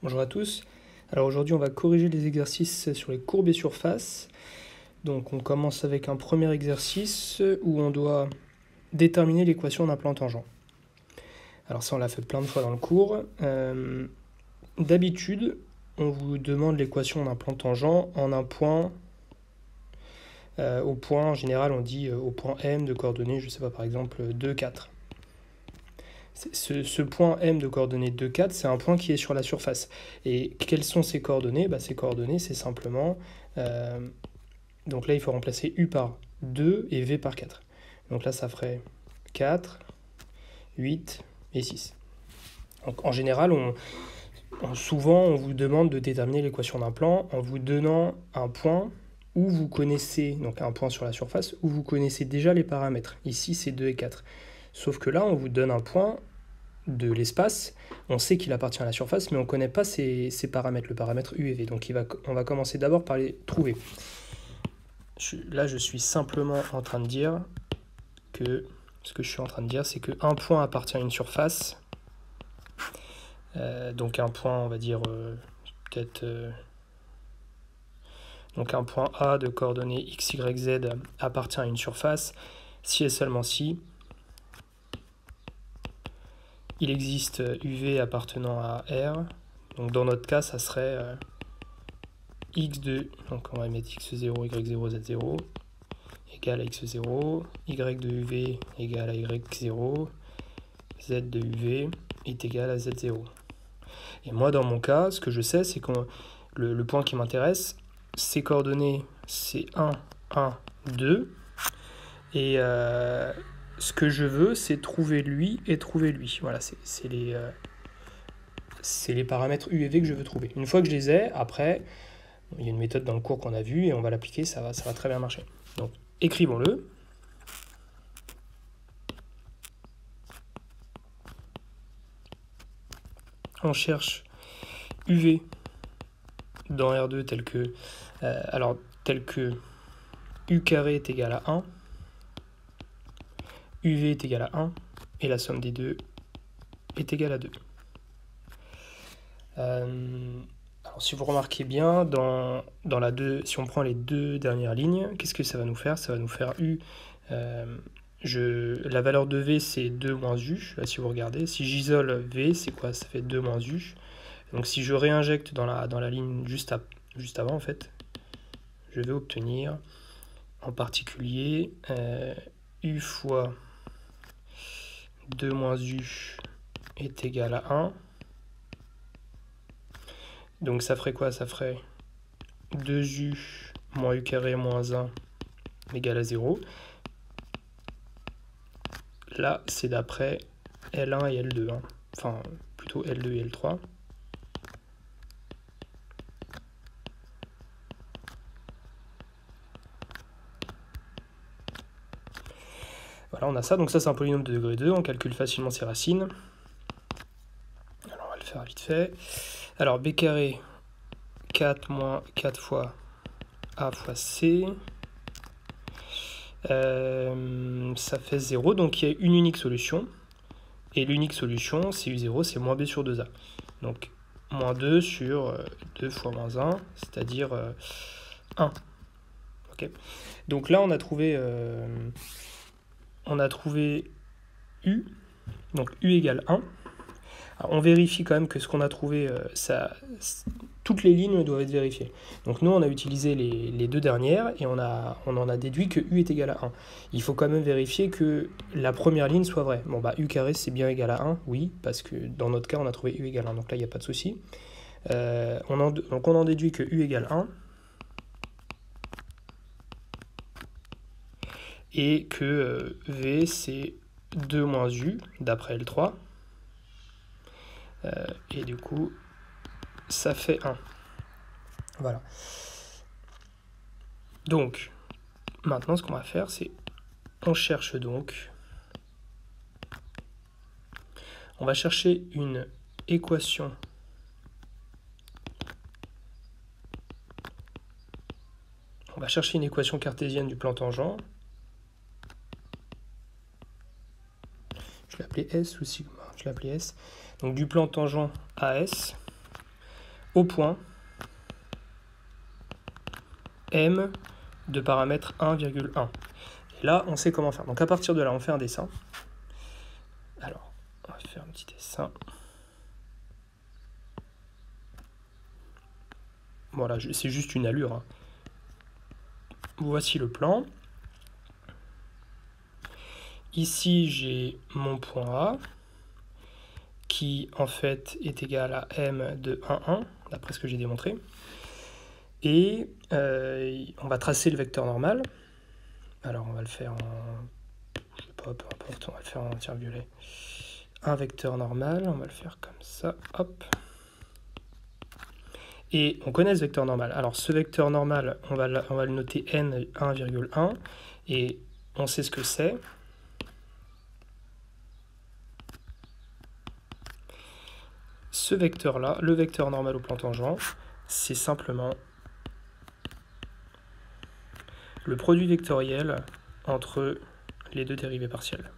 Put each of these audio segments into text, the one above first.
Bonjour à tous. Alors aujourd'hui on va corriger les exercices sur les courbes et surfaces. Donc on commence avec un premier exercice où on doit déterminer l'équation d'un plan tangent. Alors ça on l'a fait plein de fois dans le cours. D'habitude on vous demande l'équation d'un plan tangent en un point. Au point en général on dit au point M de coordonnées, je sais pas, par exemple 2, 4. Ce point M de coordonnées 2, 4, c'est un point qui est sur la surface. Et quelles sont ses coordonnées? Ces coordonnées, c'est simplement... donc là, il faut remplacer U par 2 et V par 4. Donc là, ça ferait 4, 8 et 6. Donc en général, souvent, on vous demande de déterminer l'équation d'un plan en vous donnant un point où vous connaissez, donc un point sur la surface, où vous connaissez déjà les paramètres. Ici, c'est 2 et 4. Sauf que là, on vous donne un point de l'espace, on sait qu'il appartient à la surface, mais on ne connaît pas ses paramètres, le paramètre U et V. Donc on va commencer d'abord par les trouver. Là, je suis simplement en train de dire que, ce que je suis en train de dire, c'est qu'un point appartient à une surface. Donc un point, on va dire, peut-être... donc un point A de coordonnées x, y, z appartient à une surface, si et seulement si il existe UV appartenant à R. Donc dans notre cas, ça serait x de, donc on va mettre x0, y0, z0 égale à x0, y de UV égale à y0, z de UV est égal à z0. Et moi, dans mon cas, ce que je sais, c'est que le point qui m'intéresse, ses coordonnées, c'est 1, 1, 2. Et ce que je veux, c'est trouver lui et trouver lui. Voilà, c'est les paramètres U et V que je veux trouver. Une fois que je les ai, après, il y a une méthode dans le cours qu'on a vue et on va l'appliquer, ça va très bien marcher. Donc, écrivons-le. On cherche UV dans R2 tel que U carré est égal à 1, UV est égal à 1, et la somme des deux est égale à 2. Alors, si vous remarquez bien, si on prend les deux dernières lignes, qu'est-ce que ça va nous faire? Ça va nous faire U. La valeur de V, c'est 2 moins U. Là, si vous regardez, si j'isole V, c'est quoi? Ça fait 2 moins U. Donc si je réinjecte dans la ligne juste avant, en fait, je vais obtenir en particulier U fois 2 moins U est égal à 1. Donc ça ferait quoi? Ça ferait 2U moins U carré moins 1 égale à 0. Là, c'est d'après L1 et L2. Hein. Enfin, plutôt L2 et L3. Voilà, on a ça. Donc ça, c'est un polynôme de degré 2. On calcule facilement ses racines. Alors, on va le faire vite fait. Alors, B carré, 4 moins 4 fois A fois C. Ça fait 0. Donc, il y a une unique solution. Et l'unique solution, c'est U0, c'est moins B sur 2A. Donc, moins 2 sur 2 fois moins 1, c'est-à-dire 1. Okay. Donc là, on a trouvé U. Donc U égale 1. Alors, on vérifie quand même que ce qu'on a trouvé, toutes les lignes doivent être vérifiées. Donc nous, on a utilisé les deux dernières et on en a déduit que U est égal à 1. Il faut quand même vérifier que la première ligne soit vraie. Bon, U carré, c'est bien égal à 1, oui, parce que dans notre cas, on a trouvé U égale 1, donc là, il n'y a pas de souci. Donc on en déduit que U égale 1 et que V, c'est 2 moins U, d'après L3. Et du coup, ça fait 1. Voilà. Donc, maintenant, ce qu'on va faire, c'est on cherche donc. On va chercher une équation cartésienne du plan tangent. Je l'ai appelé S ou sigma, je l'ai appelé S. Donc du plan tangent AS. au point M de paramètre 1,1. Et là, on sait comment faire. Donc à partir de là, on fait un dessin. Alors, on va faire un petit dessin. Voilà, c'est juste une allure. Voici le plan. Ici, j'ai mon point A, qui en fait est égal à M de 1,1, d'après ce que j'ai démontré. Et on va tracer le vecteur normal. Alors on va le faire en... je sais pas, peu importe, on va le faire en tiers violet. Un vecteur normal, on va le faire comme ça, hop. Et on connaît ce vecteur normal. Alors ce vecteur normal, on va le noter n 1,1, et on sait ce que c'est. Ce vecteur-là, le vecteur normal au plan tangent, c'est simplement le produit vectoriel entre les deux dérivées partielles,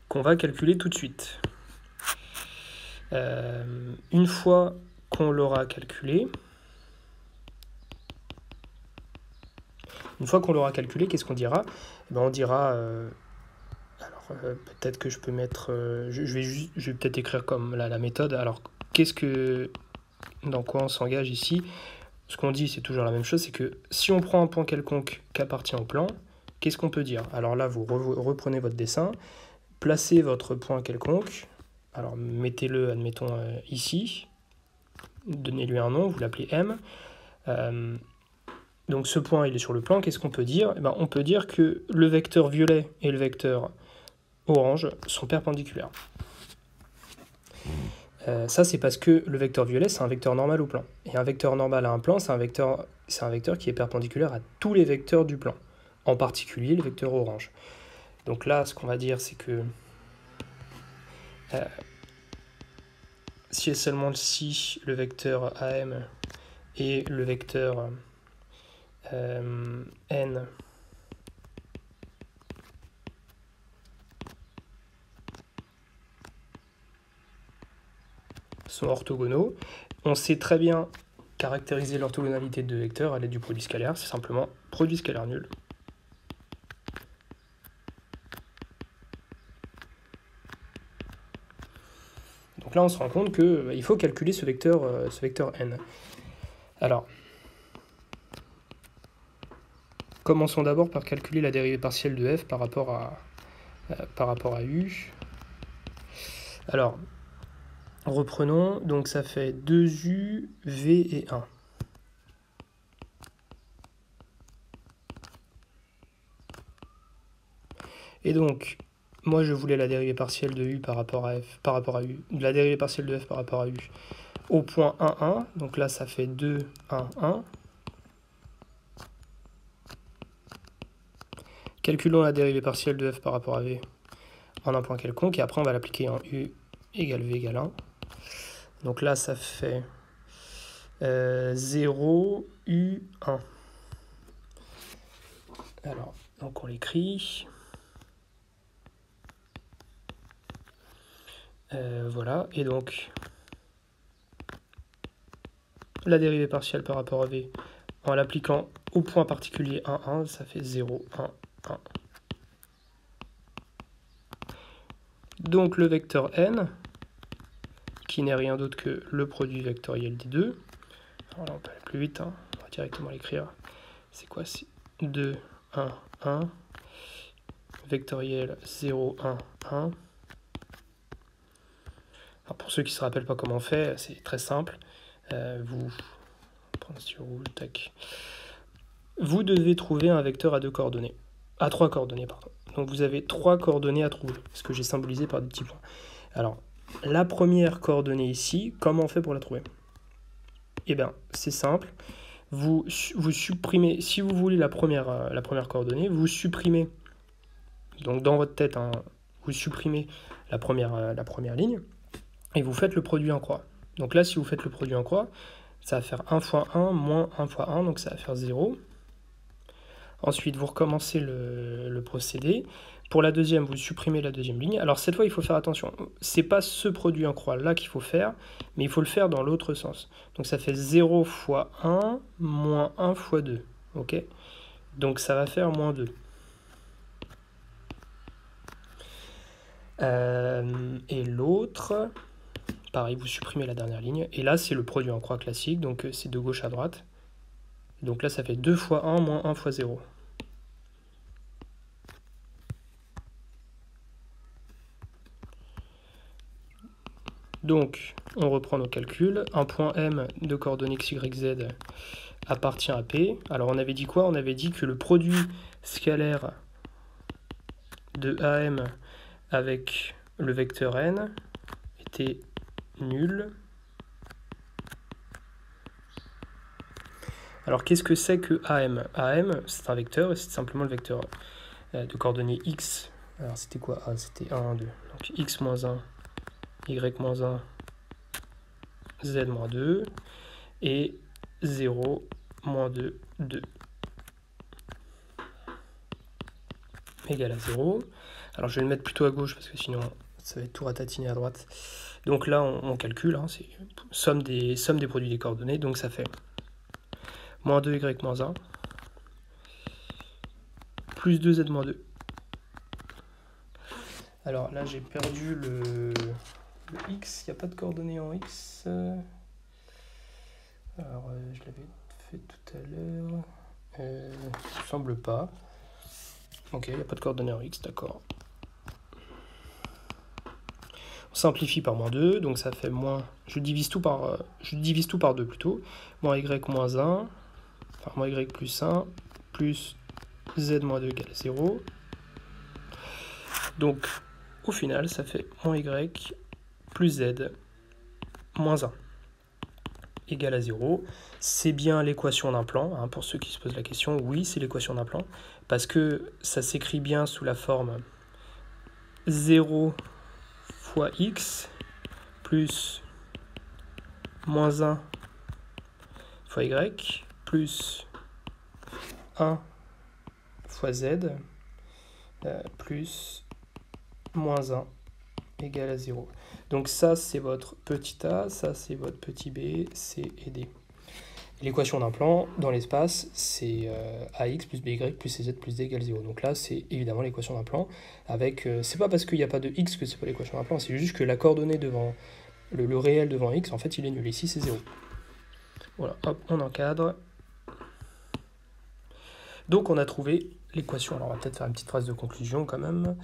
qu'on va calculer tout de suite. Une fois qu'on l'aura calculé, qu'est-ce qu'on dira? Eh ben, on dira... peut-être que je peux mettre... je vais peut-être écrire comme la méthode. Alors, dans quoi on s'engage ici? Ce qu'on dit, c'est toujours la même chose, c'est que si on prend un point quelconque qui appartient au plan, qu'est-ce qu'on peut dire? Alors là, vous reprenez votre dessin, placez votre point quelconque, alors mettez-le, admettons, ici, donnez-lui un nom, vous l'appelez M. Donc ce point, il est sur le plan, qu'est-ce qu'on peut dire? Eh ben, on peut dire que le vecteur violet et le vecteur orange sont perpendiculaires. Ça, c'est parce que le vecteur violet, c'est un vecteur normal au plan. Et un vecteur normal à un plan, c'est un vecteur qui est perpendiculaire à tous les vecteurs du plan, en particulier le vecteur orange. Donc là, ce qu'on va dire, c'est que si et seulement si le vecteur AM et le vecteur N sont orthogonaux, on sait très bien caractériser l'orthogonalité de deux vecteurs à l'aide du produit scalaire, c'est simplement produit scalaire nul. Donc là, on se rend compte qu'il faut calculer ce vecteur n. Alors, commençons d'abord par calculer la dérivée partielle de f par rapport à u. Alors, reprenons, donc ça fait 2u, v et 1. Et donc, moi je voulais la dérivée partielle de u par rapport à u, la dérivée partielle de f par rapport à u au point 1, 1, donc là ça fait 2, 1, 1. Calculons la dérivée partielle de f par rapport à v en un point quelconque, et après on va l'appliquer en u égale v égale 1. Donc là ça fait 0, u, 1. Alors, donc on l'écrit. Voilà, et donc la dérivée partielle par rapport à v en l'appliquant au point particulier 1, 1, ça fait 0, 1, 1. Donc le vecteur n, qui n'est rien d'autre que le produit vectoriel des deux, alors là on peut aller plus vite, hein, on va directement l'écrire, c'est quoi? C'est 2, 1, 1, vectoriel 0, 1, 1. Alors pour ceux qui ne se rappellent pas comment on fait, c'est très simple. Vous devez trouver un vecteur à 3 coordonnées, pardon. Donc vous avez 3 coordonnées à trouver, ce que j'ai symbolisé par des petits points. Alors, la première coordonnée ici, comment on fait pour la trouver? Eh bien, c'est simple. Vous supprimez, si vous voulez la première coordonnée, vous supprimez, donc dans votre tête, hein, vous supprimez la première ligne, et vous faites le produit en croix. Donc là, si vous faites le produit en croix, ça va faire 1 fois 1 moins 1 fois 1, donc ça va faire 0. Ensuite, vous recommencez le procédé. Pour la deuxième, vous supprimez la deuxième ligne. Alors cette fois, il faut faire attention. C'est pas ce produit en croix là qu'il faut faire, mais il faut le faire dans l'autre sens. Donc ça fait 0 fois 1 moins 1 fois 2. Ok? Donc ça va faire moins 2. Et l'autre, pareil, vous supprimez la dernière ligne. Et là, c'est le produit en croix classique, donc c'est de gauche à droite. Donc là, ça fait 2 fois 1 moins 1 fois 0. Donc, on reprend nos calculs. Un point M de coordonnées x, y, z appartient à P. Alors, on avait dit quoi? On avait dit que le produit scalaire de AM avec le vecteur n était nul. Alors, qu'est-ce que c'est que AM? AM, c'est un vecteur, et c'est simplement le vecteur de coordonnées x. Alors, c'était quoi? Ah, c'était 1, 1, 2. Donc, x moins 1, y moins 1, z moins 2, et 0, moins 2, 2. Égal à 0. Alors je vais le mettre plutôt à gauche parce que sinon ça va être tout ratatiner à droite. Donc là on calcule, hein, c'est somme des produits des coordonnées, donc ça fait moins 2y moins 1 plus 2z moins 2. Alors là j'ai perdu le x, il n'y a pas de coordonnées en x. Alors je l'avais fait tout à l'heure. Il ne semble pas. Ok, il n'y a pas de coordonnées en x, d'accord. On simplifie par moins 2, donc ça fait moins... Je divise tout par 2 plutôt. Moins y moins 1, enfin moins y plus 1, plus z moins 2 égale 0. Donc, au final, ça fait moins y plus z moins 1 égale à 0. C'est bien l'équation d'un plan, hein, pour ceux qui se posent la question. Oui, c'est l'équation d'un plan, parce que ça s'écrit bien sous la forme 0 fois x plus moins 1 fois y plus 1 fois z plus moins 1 égale à 0. Donc ça, c'est votre petit a, ça, c'est votre petit b, c et d. L'équation d'un plan dans l'espace, c'est ax plus by plus cz plus d égale 0. Donc là, c'est évidemment l'équation d'un plan. Avec, c'est pas parce qu'il n'y a pas de x que c'est pas l'équation d'un plan, c'est juste que la coordonnée devant le réel devant x, en fait, il est nul. Ici, c'est 0. Voilà, hop, on encadre. Donc, on a trouvé l'équation. Alors, on va peut-être faire une petite phrase de conclusion quand même.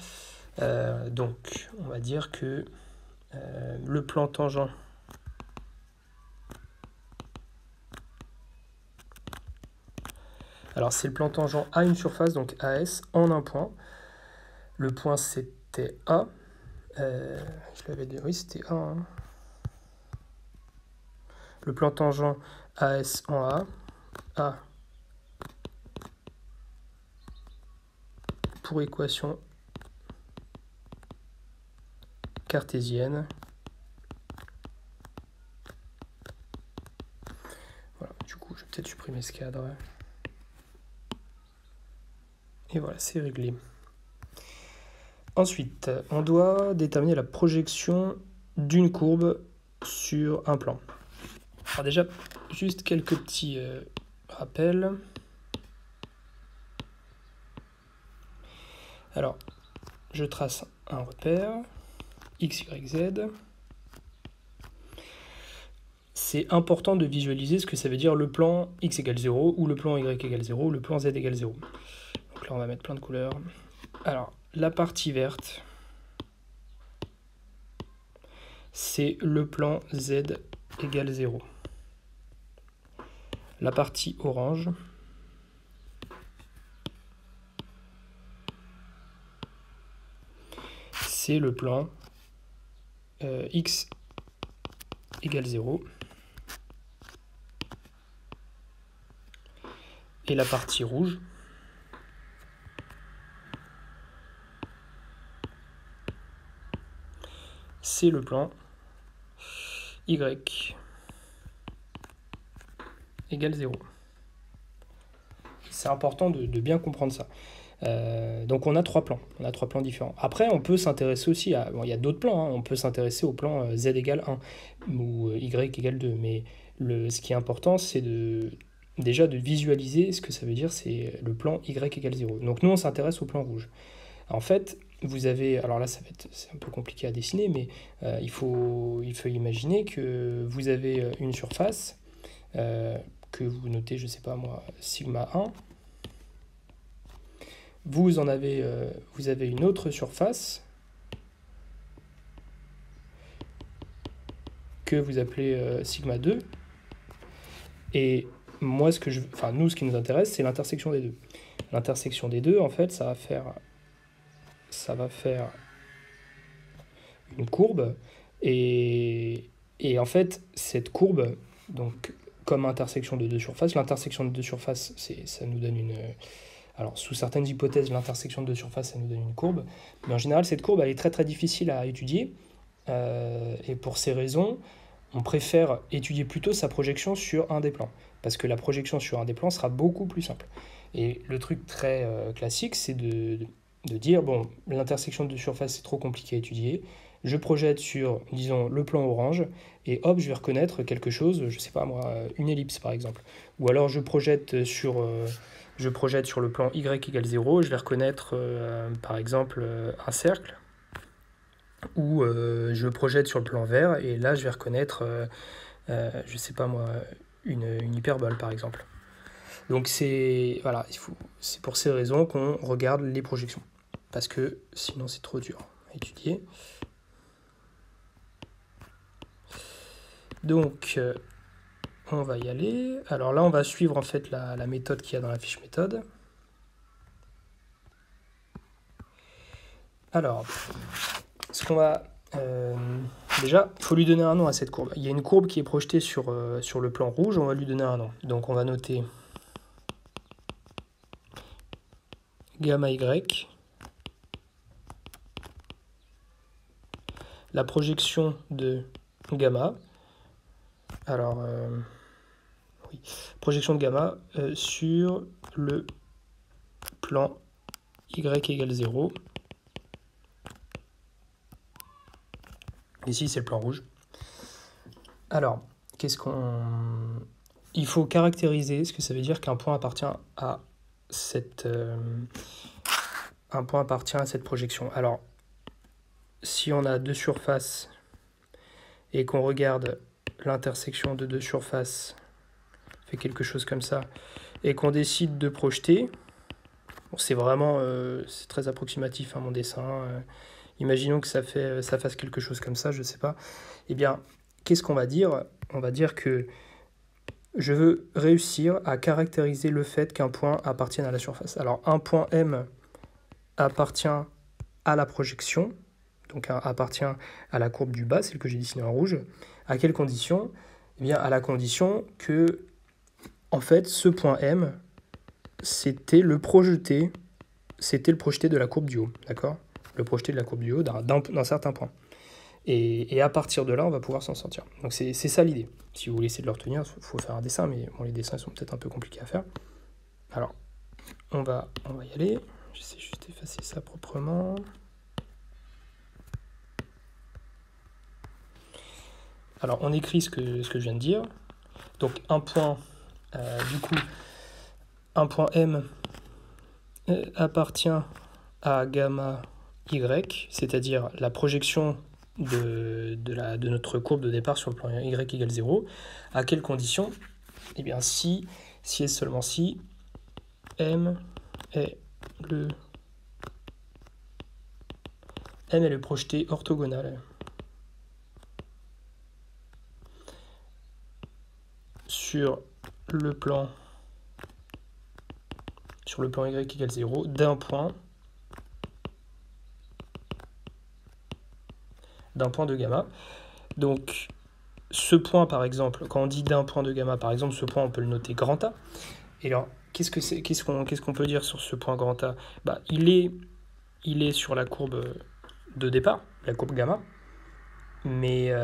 Donc, on va dire que le plan tangent alors, c'est le plan tangent à une surface, donc AS, en un point. Le point, c'était A. Je l'avais dit, oui, c'était A. Hein. Le plan tangent AS en A. A pour équation cartésienne. Voilà, du coup, je vais peut-être supprimer ce cadre. Et voilà, c'est réglé. Ensuite, on doit déterminer la projection d'une courbe sur un plan. Alors déjà, juste quelques petits rappels. Alors, je trace un repère, x, y, z. C'est important de visualiser ce que ça veut dire le plan x égale 0, ou le plan y égale 0, ou le plan z égale 0. Donc là, on va mettre plein de couleurs. Alors, la partie verte, c'est le plan z égale 0. La partie orange, c'est le plan x égale 0. Et la partie rouge, c'est le plan y égale 0. C'est important de bien comprendre ça. Donc on a 3 plans, différents. Après, on peut s'intéresser aussi à... Bon, il y a d'autres plans, hein. On peut s'intéresser au plan z égale 1 ou y égale 2, mais ce qui est important, c'est déjà de visualiser ce que ça veut dire, c'est le plan y égale 0. Donc nous, on s'intéresse au plan rouge. En fait, vous avez... Alors là, c'est un peu compliqué à dessiner, mais il faut imaginer que vous avez une surface que vous notez, je sais pas moi, sigma 1. Vous avez une autre surface que vous appelez sigma 2. Et moi, nous, ce qui nous intéresse, c'est l'intersection des deux. L'intersection des deux, en fait, ça va faire une courbe. Et en fait, cette courbe, donc comme intersection de deux surfaces, l'intersection de deux surfaces, ça nous donne une... Alors, sous certaines hypothèses, l'intersection de deux surfaces, ça nous donne une courbe. Mais en général, cette courbe, elle est très très difficile à étudier. Et pour ces raisons, on préfère étudier plutôt sa projection sur un des plans. Parce que la projection sur un des plans sera beaucoup plus simple. Et le truc très classique, c'est de dire, bon, l'intersection de deux surfaces, c'est trop compliqué à étudier. Je projette sur, disons, le plan orange, et hop, je vais reconnaître quelque chose, je sais pas moi, une ellipse par exemple. Ou alors je projette sur le plan y égale 0, je vais reconnaître par exemple un cercle. Ou je projette sur le plan vert, et là je vais reconnaître, je sais pas moi, une hyperbole par exemple. Donc c'est pour ces raisons qu'on regarde les projections. Parce que sinon c'est trop dur à étudier. Donc, on va y aller. Alors là, on va suivre en fait la méthode qu'il y a dans la fiche méthode. Alors, ce qu'on va... déjà, il faut lui donner un nom à cette courbe. Il y a une courbe qui est projetée sur le plan rouge, on va lui donner un nom. Donc on va noter gamma y. La projection de gamma. Alors, oui, projection de gamma sur le plan y égale 0. Ici, c'est le plan rouge. Alors, il faut caractériser ce que ça veut dire qu'un point appartient à cette projection. Alors, si on a deux surfaces et qu'on regarde l'intersection de deux surfaces, fait quelque chose comme ça, et qu'on décide de projeter, bon, c'est très approximatif mon dessin, imaginons que ça fasse quelque chose comme ça, je sais pas, eh bien, qu'est-ce qu'on va dire? On va dire que je veux réussir à caractériser le fait qu'un point appartienne à la surface. Alors, un point M appartient à la projection, donc appartient à la courbe du bas, celle que j'ai dessinée en rouge. À quelles conditions? Eh bien, à la condition que, en fait, ce point M, c'était le projeté de la courbe du haut, d'accord? Le projeté de la courbe du haut d'un certain point. Et à partir de là, on va pouvoir s'en sortir. Donc c'est ça l'idée. Si vous voulez essayer de le retenir, il faut faire un dessin, mais bon, les dessins sont peut-être un peu compliqués à faire. Alors, on va y aller. J'essaie juste d'effacer ça proprement. Alors, on écrit ce que je viens de dire. Donc, un point M appartient à gamma y, c'est-à-dire la projection de notre courbe de départ sur le plan y égale 0. À quelles conditions? Eh bien, si et seulement si M est le projeté orthogonal sur le plan y égale 0 d'un point de gamma. Donc, ce point, par exemple, quand on dit d'un point de gamma, par exemple, ce point, on peut le noter grand A. Et alors, qu'est-ce qu'on peut dire sur ce point grand A? Bah, il est sur la courbe de départ, la courbe gamma, mais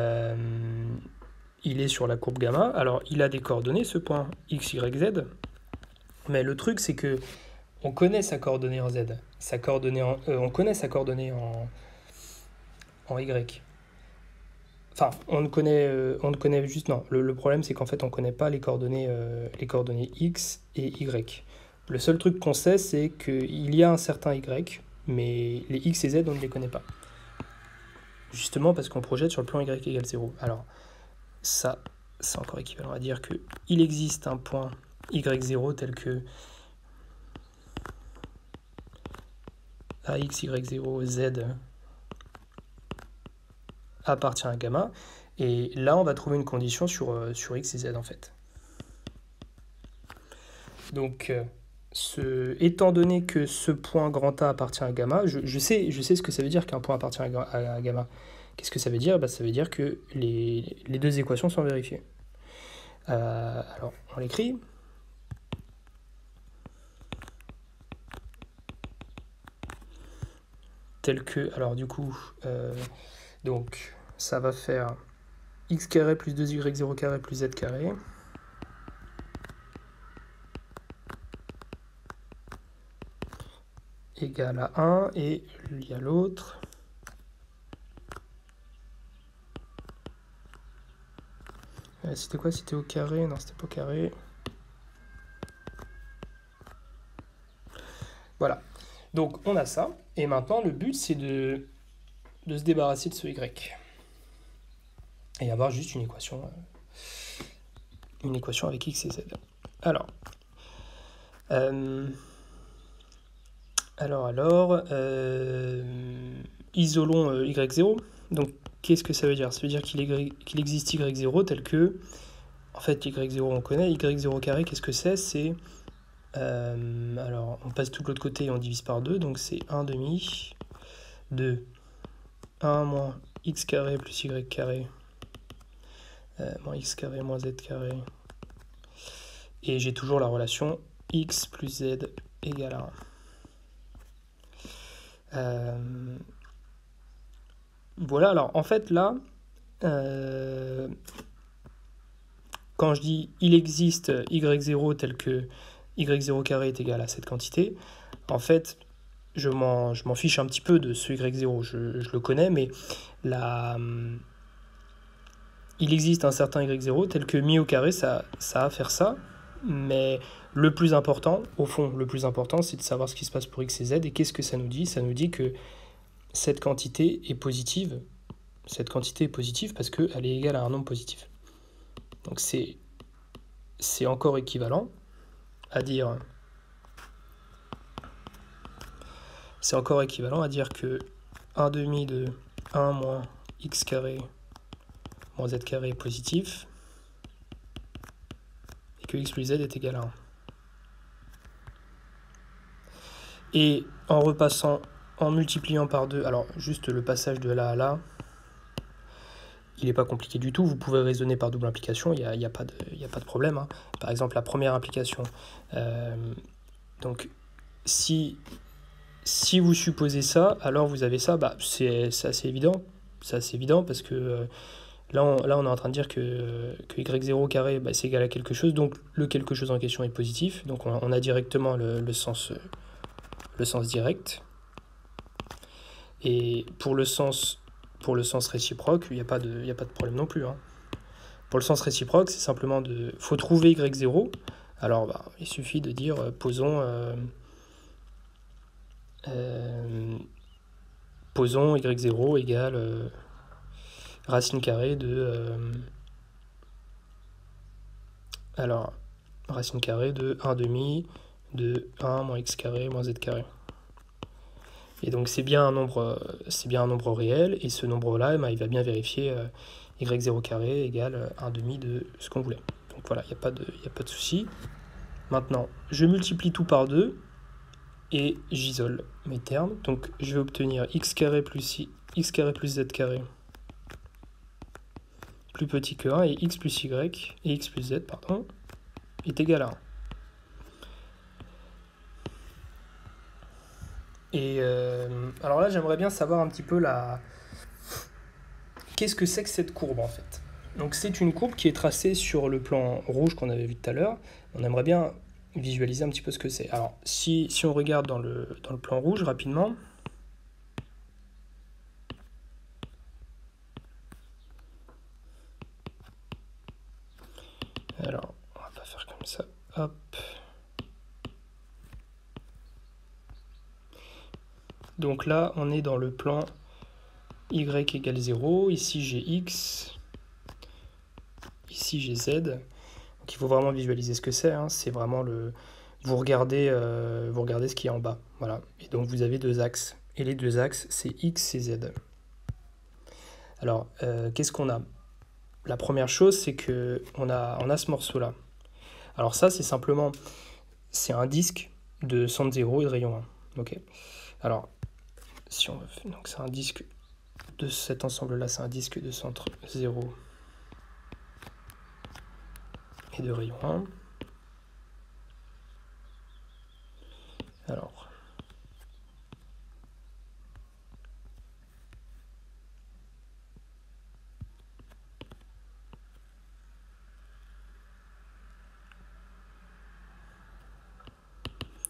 il est sur la courbe gamma. Alors, il a des coordonnées, ce point x, y, z, mais le truc, c'est que on connaît sa coordonnée en z, on connaît sa coordonnée en y. Enfin, on ne connaît juste, non. Le problème, c'est qu'en fait, on ne connaît pas les coordonnées x et y. Le seul truc qu'on sait, c'est qu'il y a un certain y, mais les x et z, on ne les connaît pas. Justement parce qu'on projette sur le plan y égale 0. Alors, ça, c'est encore équivalent à dire qu'il existe un point y0 tel que ax, y0, z appartient à gamma. Et là, on va trouver une condition sur x et z, en fait. Donc, étant donné que ce point grand A appartient à gamma, je sais ce que ça veut dire qu'un point appartient à gamma. Qu'est-ce que ça veut dire? Ça veut dire que les deux équations sont vérifiées. Alors, on l'écrit. Tel que, alors du coup, donc ça va faire x carré plus 2y0 carré plus z carré. Égale à 1, et il y a l'autre. C'était quoi? C'était au carré? Non, c'était pas au carré. Voilà. Donc on a ça. Et maintenant, le but, c'est de se débarrasser de ce y. Et avoir juste une équation avec x et z. Alors, isolons y0. Donc, qu'est-ce que ça veut dire? Ça veut dire qu'il existe y0 tel que, en fait, y0 on connaît, y0 carré, qu'est-ce que c'est? Alors, on passe tout de l'autre côté et on divise par 2, donc c'est 1 demi de 1 moins x carré plus y carré moins x carré moins z carré. Et j'ai toujours la relation x plus z égale à 1. Voilà, alors en fait là, quand je dis il existe y0 tel que y0 carré est égal à cette quantité, en fait, je m'en fiche un petit peu de ce y0, je le connais, mais il existe un certain y0 tel que mi au carré, ça va faire ça, mais le plus important, au fond, c'est de savoir ce qui se passe pour x et z, et qu'est-ce que ça nous dit? Ça nous dit que cette quantité est positive. Cette quantité est positive parce qu'elle est égale à un nombre positif. Donc c'est encore équivalent à dire... C'est encore équivalent à dire que 1 demi de 1 moins x carré moins z carré est positif et que x plus z est égal à 1. Et en repassant, en multipliant par 2, alors juste le passage de là à là, il n'est pas compliqué du tout, vous pouvez raisonner par double implication, il n'y a pas de problème. Hein. Par exemple, la première implication, donc si vous supposez ça, alors vous avez ça, c'est assez évident. C'est assez évident parce que là, on est en train de dire que y0 carré, c'est égal à quelque chose, donc le quelque chose en question est positif, donc on a directement le sens direct. Et pour le sens réciproque, il n'y a pas de problème non plus. Hein. Pour le sens réciproque, c'est simplement faut trouver y0. Alors, il suffit de dire, posons y0 égale racine carrée de... racine carrée de 1 demi de 1 moins x carré moins z carré. Et donc c'est bien un nombre réel, et ce nombre-là, il va bien vérifier y0 carré égale 1 demi de ce qu'on voulait. Donc voilà, il n'y a pas de souci. Maintenant, je multiplie tout par 2, et j'isole mes termes. Donc je vais obtenir x carré plus z carré plus petit que 1, et x plus y, et x plus z, pardon, est égal à 1. Et alors là, j'aimerais bien savoir un petit peu qu'est-ce que c'est que cette courbe en fait. Donc c'est une courbe qui est tracée sur le plan rouge qu'on avait vu tout à l'heure. On aimerait bien visualiser un petit peu ce que c'est. Alors, si on regarde dans le plan rouge rapidement, alors, on va pas faire comme ça, hop. Donc là, on est dans le plan y égale 0, ici j'ai x, ici j'ai z. Donc il faut vraiment visualiser ce que c'est, hein. C'est vraiment le... Vous regardez ce qui est en bas, voilà. Et donc vous avez deux axes, et les deux axes, c'est x et z. Alors, qu'est-ce qu'on a? La première chose, c'est que on a ce morceau-là. Alors ça, c'est simplement, c'est un disque de centre 0 et de rayon 1. Ok. Alors, si on veut, donc c'est un disque de cet ensemble-là, c'est un disque de centre 0 et de rayon 1. Alors,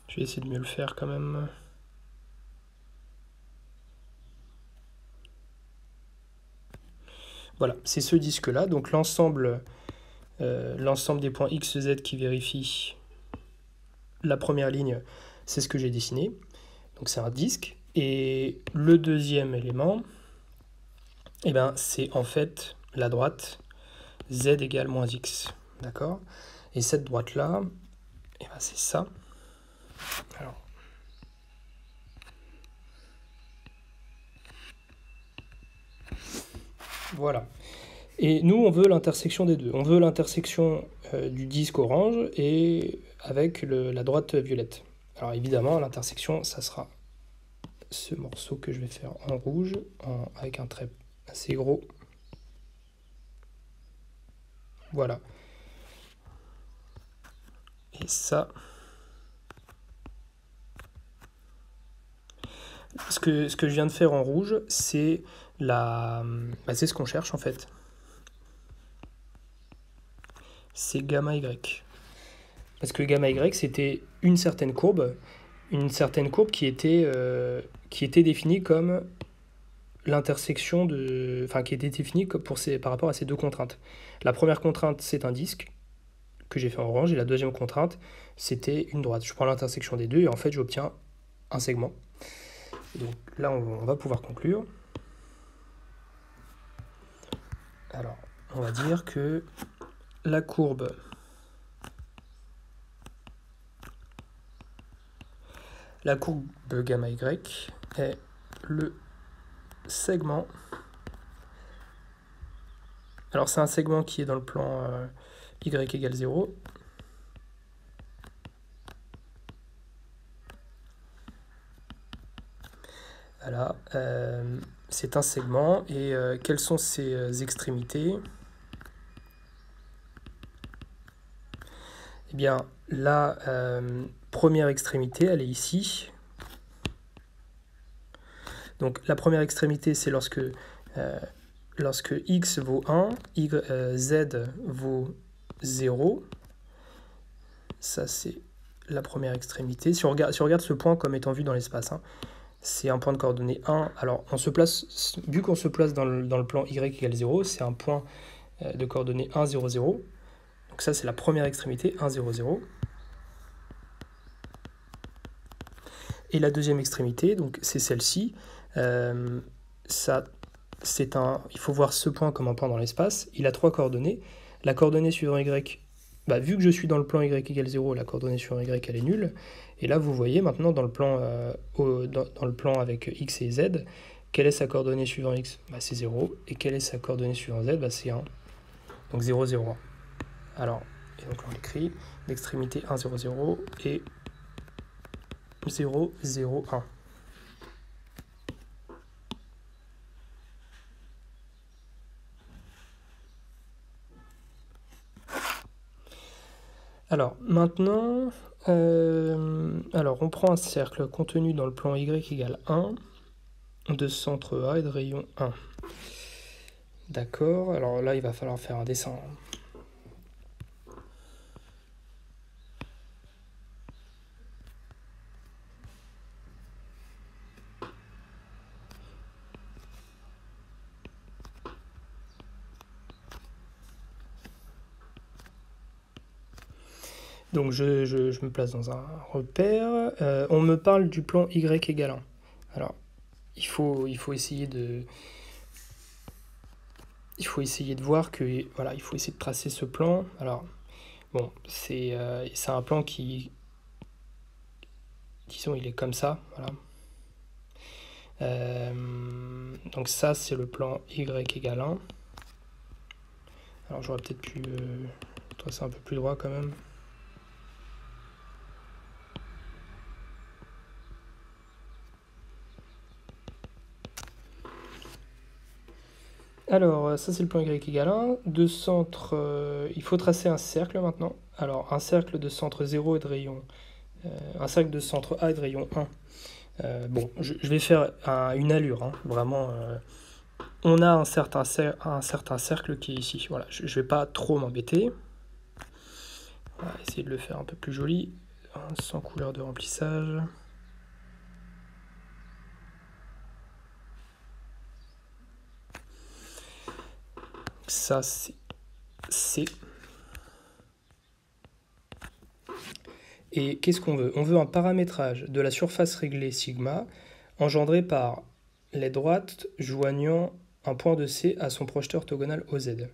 je vais essayer de mieux le faire quand même. Voilà, c'est ce disque-là. Donc l'ensemble des points x, z qui vérifient la première ligne, c'est ce que j'ai dessiné. Donc c'est un disque. Et le deuxième élément, eh ben, c'est en fait la droite z égale moins x. D'accord? Et cette droite-là, eh ben, c'est ça. Alors, voilà. Et nous, on veut l'intersection des deux. On veut l'intersection du disque orange et avec la droite violette. Alors évidemment, l'intersection, ça sera ce morceau que je vais faire en rouge, avec un trait assez gros. Voilà. Et ça... Ce que je viens de faire en rouge, c'est c'est ce qu'on cherche en fait. C'est gamma y. Parce que gamma y, c'était une certaine courbe qui était définie comme l'intersection de... Enfin, qui était définie par rapport à ces deux contraintes. La première contrainte, c'est un disque, que j'ai fait en orange, et la deuxième contrainte, c'était une droite. Je prends l'intersection des deux, et en fait, j'obtiens un segment. Donc là, on va pouvoir conclure. Alors, on va dire que la courbe gamma y est le segment. Alors c'est un segment qui est dans le plan y égale 0. Voilà, c'est un segment. Et quelles sont ses extrémités? Eh bien, la première extrémité, elle est ici. Donc la première extrémité, c'est lorsque x vaut 1, z vaut 0. Ça, c'est la première extrémité. Si on regarde ce point comme étant vu dans l'espace, hein, c'est un point de coordonnées 1. Alors, vu qu'on se place dans le plan y égale 0, c'est un point de coordonnées 1, 0, 0. Donc ça, c'est la première extrémité, 1, 0, 0. Et la deuxième extrémité, donc c'est celle-ci. Il faut voir ce point comme un point dans l'espace. Il a trois coordonnées. La coordonnée suivant y, vu que je suis dans le plan y égale 0, la coordonnée suivant y, elle est nulle. Et là, vous voyez maintenant dans le plan, dans le plan avec x et z, quelle est sa coordonnée suivant x? C'est 0. Et quelle est sa coordonnée suivant z? C'est 1. Donc 0, 0, 1. Alors, et donc on écrit l'extrémité 1, 0, 0 et 0, 0, 1. Alors, maintenant, on prend un cercle contenu dans le plan y égale 1, de centre A et de rayon 1. D'accord, alors là, il va falloir faire un dessin. Donc je me place dans un repère. On me parle du plan y égale 1. Alors, il faut essayer de voir que, voilà, il faut essayer de tracer ce plan. Alors, bon, c'est un plan qui, disons, il est comme ça, voilà. Donc ça, c'est le plan y égale 1. Alors, j'aurais peut-être pu tracer un peu plus droit quand même. Alors, ça c'est le plan y égale 1. De centre, il faut tracer un cercle maintenant. Alors, un cercle de centre 0 et de rayon. Un cercle de centre A et de rayon 1. Bon, je vais faire une allure, hein, vraiment. On a un certain cercle qui est ici. Voilà, je ne vais pas trop m'embêter. On va essayer de le faire un peu plus joli, sans couleur de remplissage. Ça, c'est C. Et qu'est-ce qu'on veut? On veut un paramétrage de la surface réglée sigma engendré par les droites joignant un point de C à son projeteur orthogonal OZ.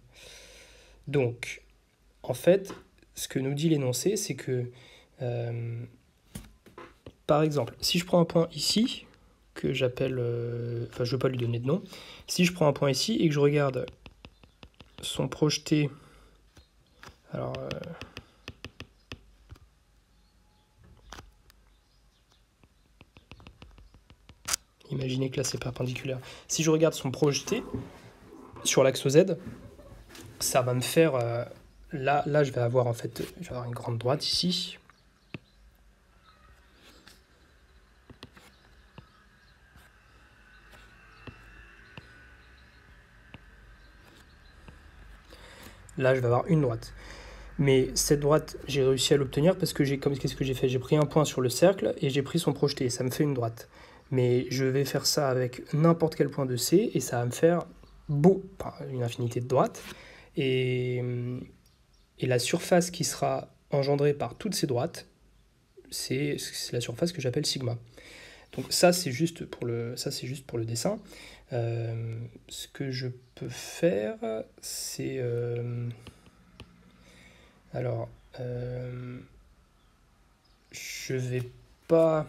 Donc, en fait, ce que nous dit l'énoncé, c'est que, par exemple, si je prends un point ici, que j'appelle, enfin je ne veux pas lui donner de nom, si je prends un point ici et que je regarde son projeté, alors imaginez que là c'est perpendiculaire. Si je regarde son projeté sur l'axe Z, ça va me faire, là je vais avoir en fait, je vais avoir une grande droite ici. Là je vais avoir une droite. Mais cette droite, j'ai réussi à l'obtenir parce que qu'est-ce que j'ai fait? J'ai pris un point sur le cercle et j'ai pris son projeté. Ça me fait une droite. Mais je vais faire ça avec n'importe quel point de C et ça va me faire une infinité de droites. Et la surface qui sera engendrée par toutes ces droites, c'est la surface que j'appelle sigma. Donc ça, c'est juste pour le dessin. Ce que je peux faire, c'est... alors, je vais pas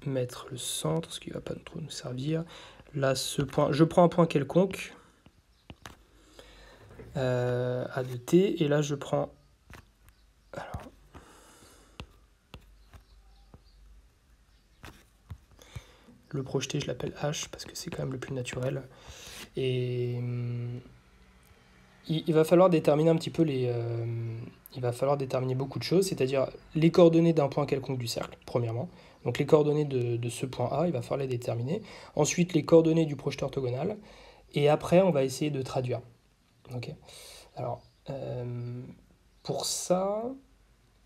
mettre le centre, ce qui va pas trop nous servir. Là, ce point, je prends un point quelconque, A de T, et là je prends... Alors, le projeté, je l'appelle H, parce que c'est quand même le plus naturel. Et il va falloir déterminer un petit peu il va falloir déterminer beaucoup de choses, c'est-à-dire les coordonnées d'un point quelconque du cercle, premièrement. Donc les coordonnées de ce point A, il va falloir les déterminer. Ensuite, les coordonnées du projeteur orthogonal. Et après, on va essayer de traduire. Ok. Alors, pour ça,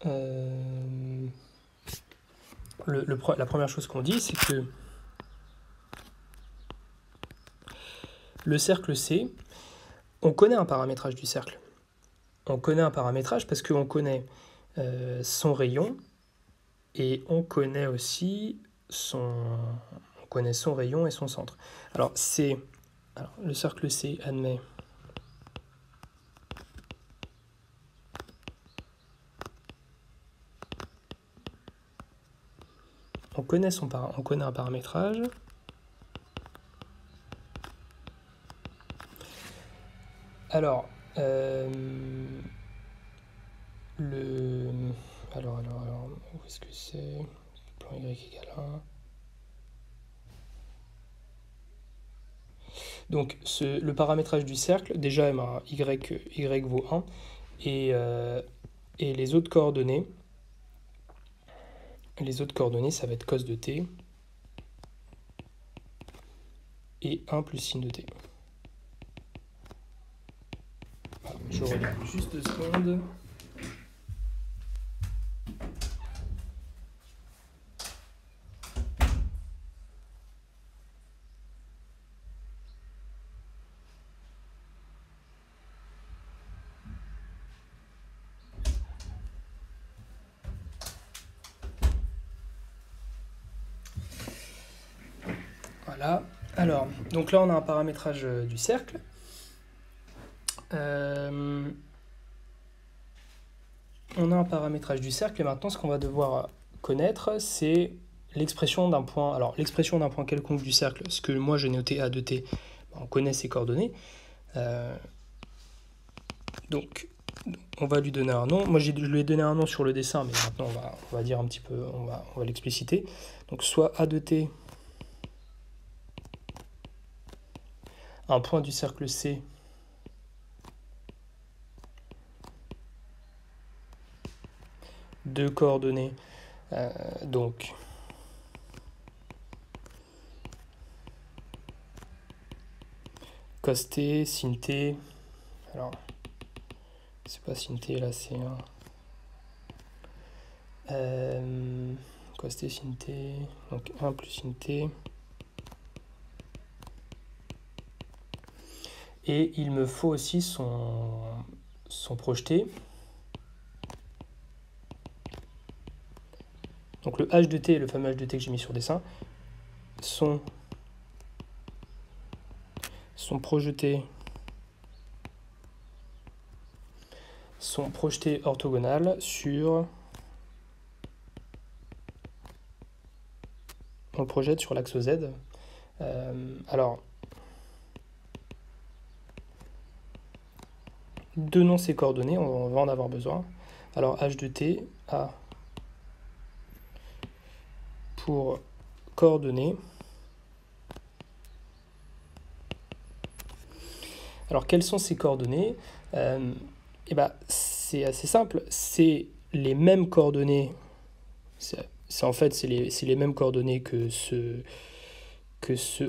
la première chose qu'on dit, c'est que le cercle C, on connaît un paramétrage du cercle. On connaît un paramétrage parce qu'on connaît son rayon et on connaît aussi son rayon et son centre. Alors, le cercle C admet on connaît un paramétrage. Alors, alors, où est-ce que c'est? Plan y égale 1. Donc, le paramétrage du cercle, déjà, y vaut 1. Et les autres coordonnées, ça va être cos de t et 1 plus sin de t. Voilà, je regarde juste 2 secondes. Voilà. Alors, donc là, on a un paramétrage du cercle. On a un paramétrage du cercle et maintenant, ce qu'on va devoir connaître, c'est l'expression d'un point. Alors, l'expression d'un point quelconque du cercle, ce que moi j'ai noté A de t, on connaît ses coordonnées. Donc, on va lui donner un nom. Moi, je lui ai donné un nom sur le dessin, mais maintenant, on va dire un petit peu, on va l'expliciter. Donc, soit A de t, un point du cercle C, de coordonnées, donc cos t, sin t, alors c'est pas sin t là, c'est cos t, sin t, donc 1 plus sin t, et il me faut aussi son projeté. Donc le h de t, le fameux h de t que j'ai mis sur dessin, sont projetés orthogonales sur... On le projette sur l'axe Z. Alors, donnons ces coordonnées, on va en avoir besoin. Alors h de t a pour coordonnées. Alors quelles sont ces coordonnées? Eh ben, c'est assez simple, c'est les mêmes coordonnées, en fait c'est les mêmes coordonnées que ce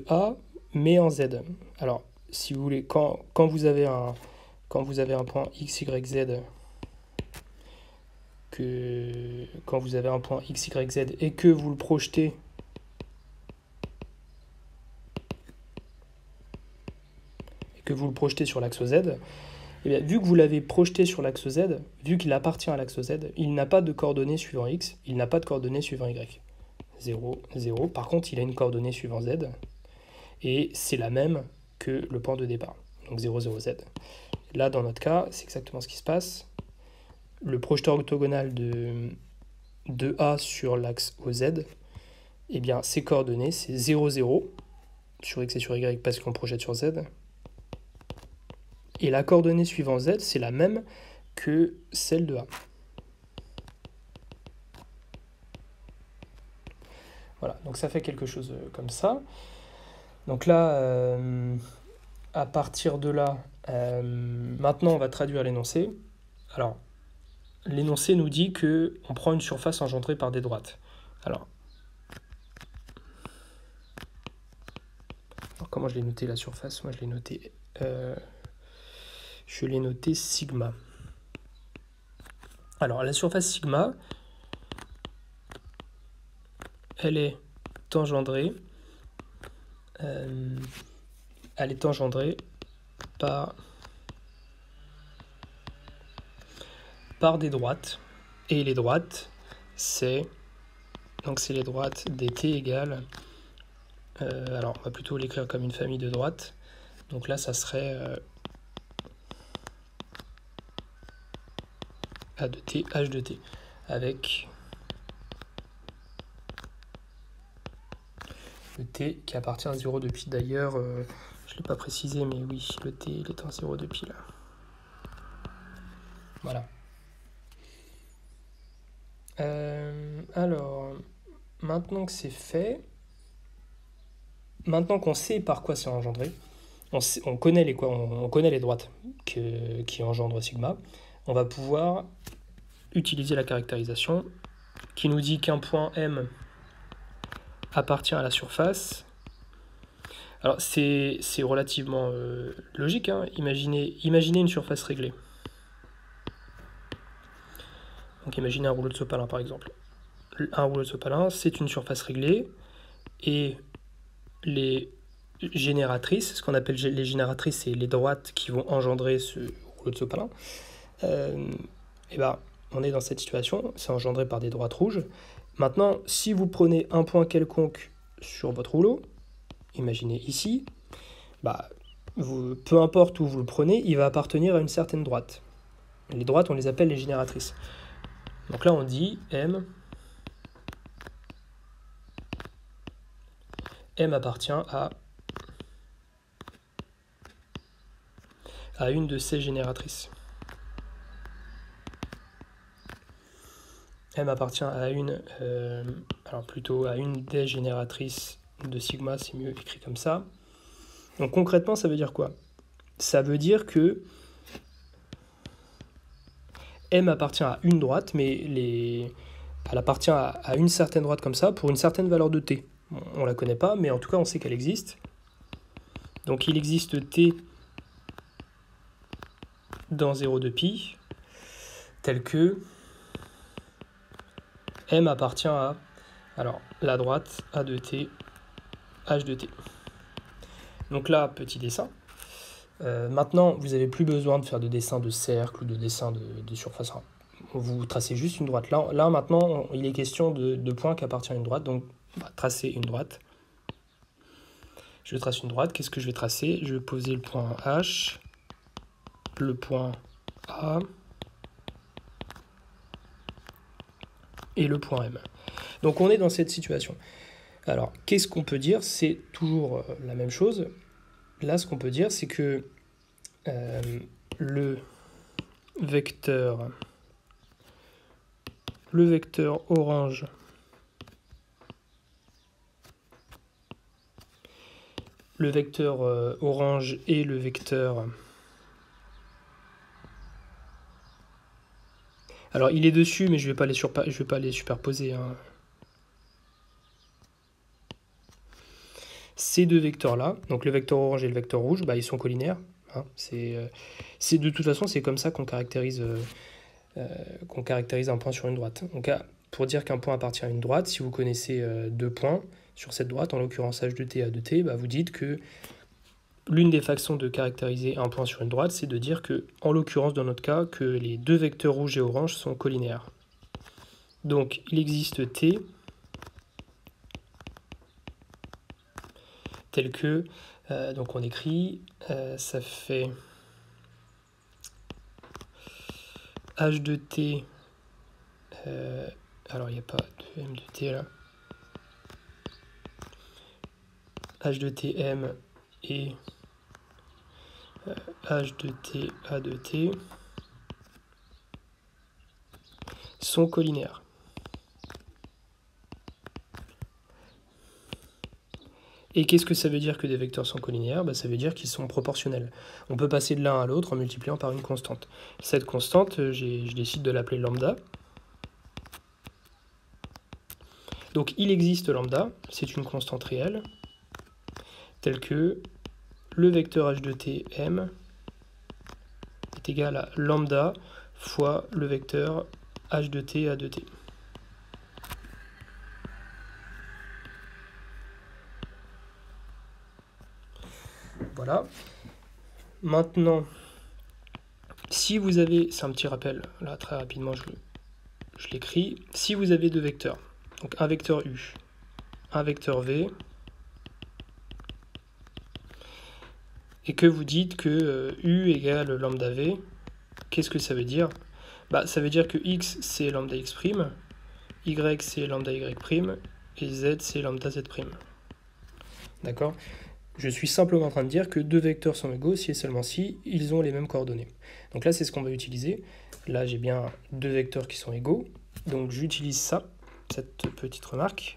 A, mais en Z. Alors si vous voulez, quand vous avez un point x, y, z, quand vous avez un point x, y, z et que vous le projetez sur l'axe Z, et bien, vu que vous l'avez projeté sur l'axe Z, vu qu'il appartient à l'axe Z, il n'a pas de coordonnées suivant x, il n'a pas de coordonnées suivant y. 0, 0. Par contre, il a une coordonnée suivant z, et c'est la même que le point de départ, donc 0, 0, z. Là, dans notre cas, c'est exactement ce qui se passe. Le projeteur orthogonal de A sur l'axe OZ, eh bien, ses coordonnées, c'est 0, 0 sur x et sur y parce qu'on projette sur z. Et la coordonnée suivant z, c'est la même que celle de A. Voilà, donc ça fait quelque chose comme ça. Donc là, à partir de là, maintenant on va traduire l'énoncé. Alors, l'énoncé nous dit qu'on prend une surface engendrée par des droites. Alors comment je l'ai noté la surface? Moi je l'ai noté sigma. Alors la surface sigma, elle est engendrée par des droites, et les droites, c'est les droites dt égale, alors on va plutôt l'écrire comme une famille de droites, donc là ça serait A de t, h de t, avec le t qui appartient à 0 de pi. D'ailleurs, je ne l'ai pas précisé, mais oui, le t il est en 0 de pi là. Voilà. Alors, maintenant que c'est fait, maintenant qu'on sait par quoi c'est engendré, on connaît les droites qui engendrent sigma, on va pouvoir utiliser la caractérisation qui nous dit qu'un point M appartient à la surface. Alors c'est relativement logique, hein. Imaginez une surface réglée. Donc imaginez un rouleau de sopalin par exemple. Un rouleau de sopalin, c'est une surface réglée, et les génératrices, ce qu'on appelle les génératrices, c'est les droites qui vont engendrer ce rouleau de sopalin. Et ben, on est dans cette situation, c'est engendré par des droites rouges. Maintenant, si vous prenez un point quelconque sur votre rouleau, imaginez ici, bah, peu importe où vous le prenez, il va appartenir à une certaine droite. Les droites, on les appelle les génératrices. Donc là, on dit M appartient à une de ces génératrices. M appartient à une, alors plutôt à une des génératrices de sigma, c'est mieux écrit comme ça. Donc concrètement, ça veut dire quoi? Ça veut dire que M appartient à une droite, mais elle appartient à une certaine droite comme ça, pour une certaine valeur de t. On ne la connaît pas, mais en tout cas, on sait qu'elle existe. Donc il existe t dans 0 de pi, tel que M appartient à, alors, la droite A de t, H de t. Donc là, petit dessin. Maintenant, vous n'avez plus besoin de faire de dessin de cercle ou de dessin de surface. Vous tracez juste une droite. Là maintenant, il est question de points qui appartiennent à une droite. Donc, on va tracer une droite. Je trace une droite. Qu'est-ce que je vais tracer? Je vais poser le point H, le point A et le point M. Donc, on est dans cette situation. Alors, qu'est-ce qu'on peut dire? C'est toujours la même chose. Là, ce qu'on peut dire, c'est que le vecteur orange orange et le vecteur... Alors, il est dessus, mais je vais pas les superposer. Hein. Ces deux vecteurs-là, donc le vecteur orange et le vecteur rouge, bah, ils sont collinaires. Hein. C'est de toute façon, c'est comme ça qu'on caractérise un point sur une droite. Donc, pour dire qu'un point appartient à une droite, si vous connaissez deux points sur cette droite, en l'occurrence H de t, A de t, bah, vous dites que l'une des façons de caractériser un point sur une droite, c'est de dire que, en l'occurrence dans notre cas, que les deux vecteurs rouge et orange sont collinaires. Donc, il existe t tel que, donc on écrit, ça fait H de t, alors il n'y a pas de M de t là, H de t M et H de t A de t sont collinaires. Et qu'est-ce que ça veut dire que des vecteurs sont collinaires? Ça veut dire qu'ils sont proportionnels. On peut passer de l'un à l'autre en multipliant par une constante. Cette constante, je décide de l'appeler lambda. Donc il existe lambda, c'est une constante réelle, telle que le vecteur h de t m est égal à lambda fois le vecteur h de t a de t. Voilà. Maintenant, si vous avez, c'est un petit rappel, là très rapidement je l'écris, si vous avez deux vecteurs, donc un vecteur u, un vecteur v, et que vous dites que u égale lambda v, qu'est-ce que ça veut dire? Ça veut dire que x c'est lambda x', y c'est lambda y', et z c'est lambda z'. D'accord? Je suis simplement en train de dire que deux vecteurs sont égaux si et seulement si ils ont les mêmes coordonnées. Donc là, c'est ce qu'on va utiliser. Là, j'ai bien deux vecteurs qui sont égaux. Donc j'utilise ça, cette petite remarque.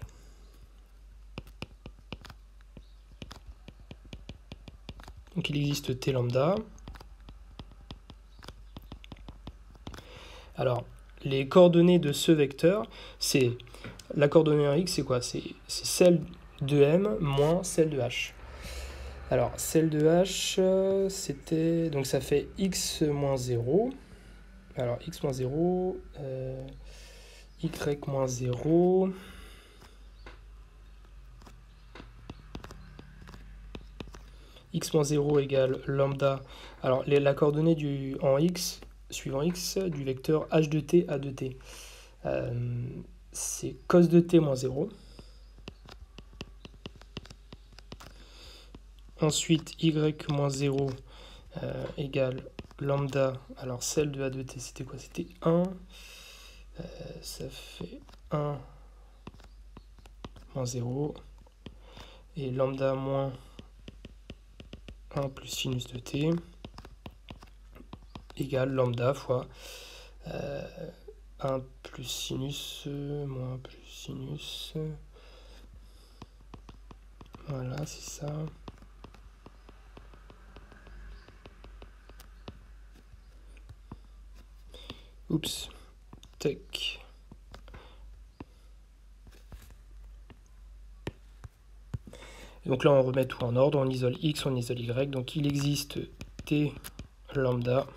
Donc il existe t lambda. Alors, les coordonnées de ce vecteur, c'est la coordonnée en x, c'est quoi? C'est celle de m moins celle de h. Alors, celle de h, c'était... Donc ça fait x moins 0. Alors, x moins 0, y moins 0... x moins 0 égale lambda. Alors, la coordonnée en x, suivant x, du vecteur h de t, a de t. C'est cos de t moins 0. Ensuite, y moins 0 égale lambda. Alors celle de A de t, c'était quoi? C'était 1. Ça fait 1 moins 0. Et lambda moins 1 plus sinus de t égale lambda fois 1 plus sinus moins 1 plus sinus. Voilà, c'est ça. Oups, tac. Donc là, on remet tout en ordre, on isole x, on isole y. Donc il existe t lambda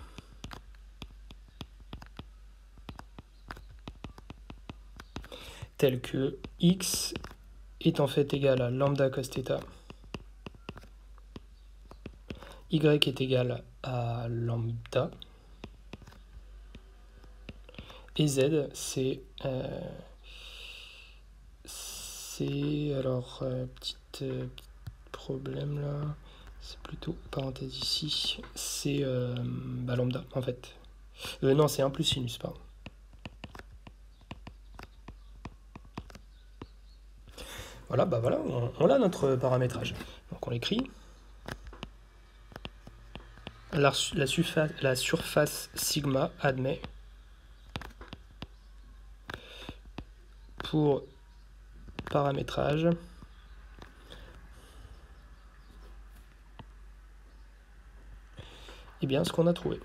tel que x est en fait égal à lambda cos θ, y est égal à lambda, et z, c'est alors, petit problème là, c'est plutôt parenthèse ici, c'est lambda en fait. Non, c'est 1 plus sinus, pardon. Voilà, voilà, on a notre paramétrage. Donc on l'écrit. La surface sigma admet pour paramétrage et bien ce qu'on a trouvé.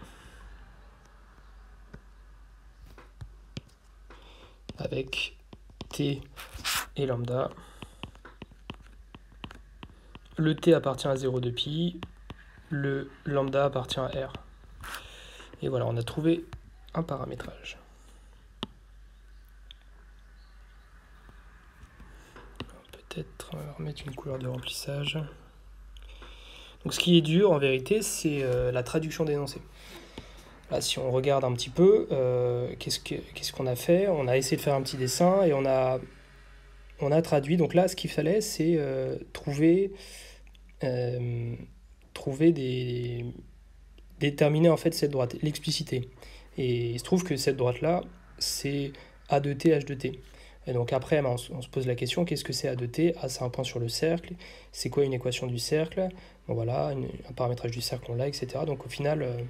Avec t et lambda. Le t appartient à 0 de pi, le lambda appartient à r. Et voilà, on a trouvé un paramétrage. Peut-être remettre une couleur de remplissage. Donc ce qui est dur en vérité, c'est la traduction d'énoncé. Là, si on regarde un petit peu, qu'est-ce qu'on a fait? On a essayé de faire un petit dessin et on a traduit. Donc là, ce qu'il fallait, c'est déterminer en fait cette droite, l'expliciter. Et il se trouve que cette droite-là, c'est A de t, H de t. Et donc après, on se pose la question, qu'est-ce que c'est A de t? A, c'est un point sur le cercle. C'est quoi une équation du cercle? Bon, voilà, un paramétrage du cercle, on l'a, etc. Donc au final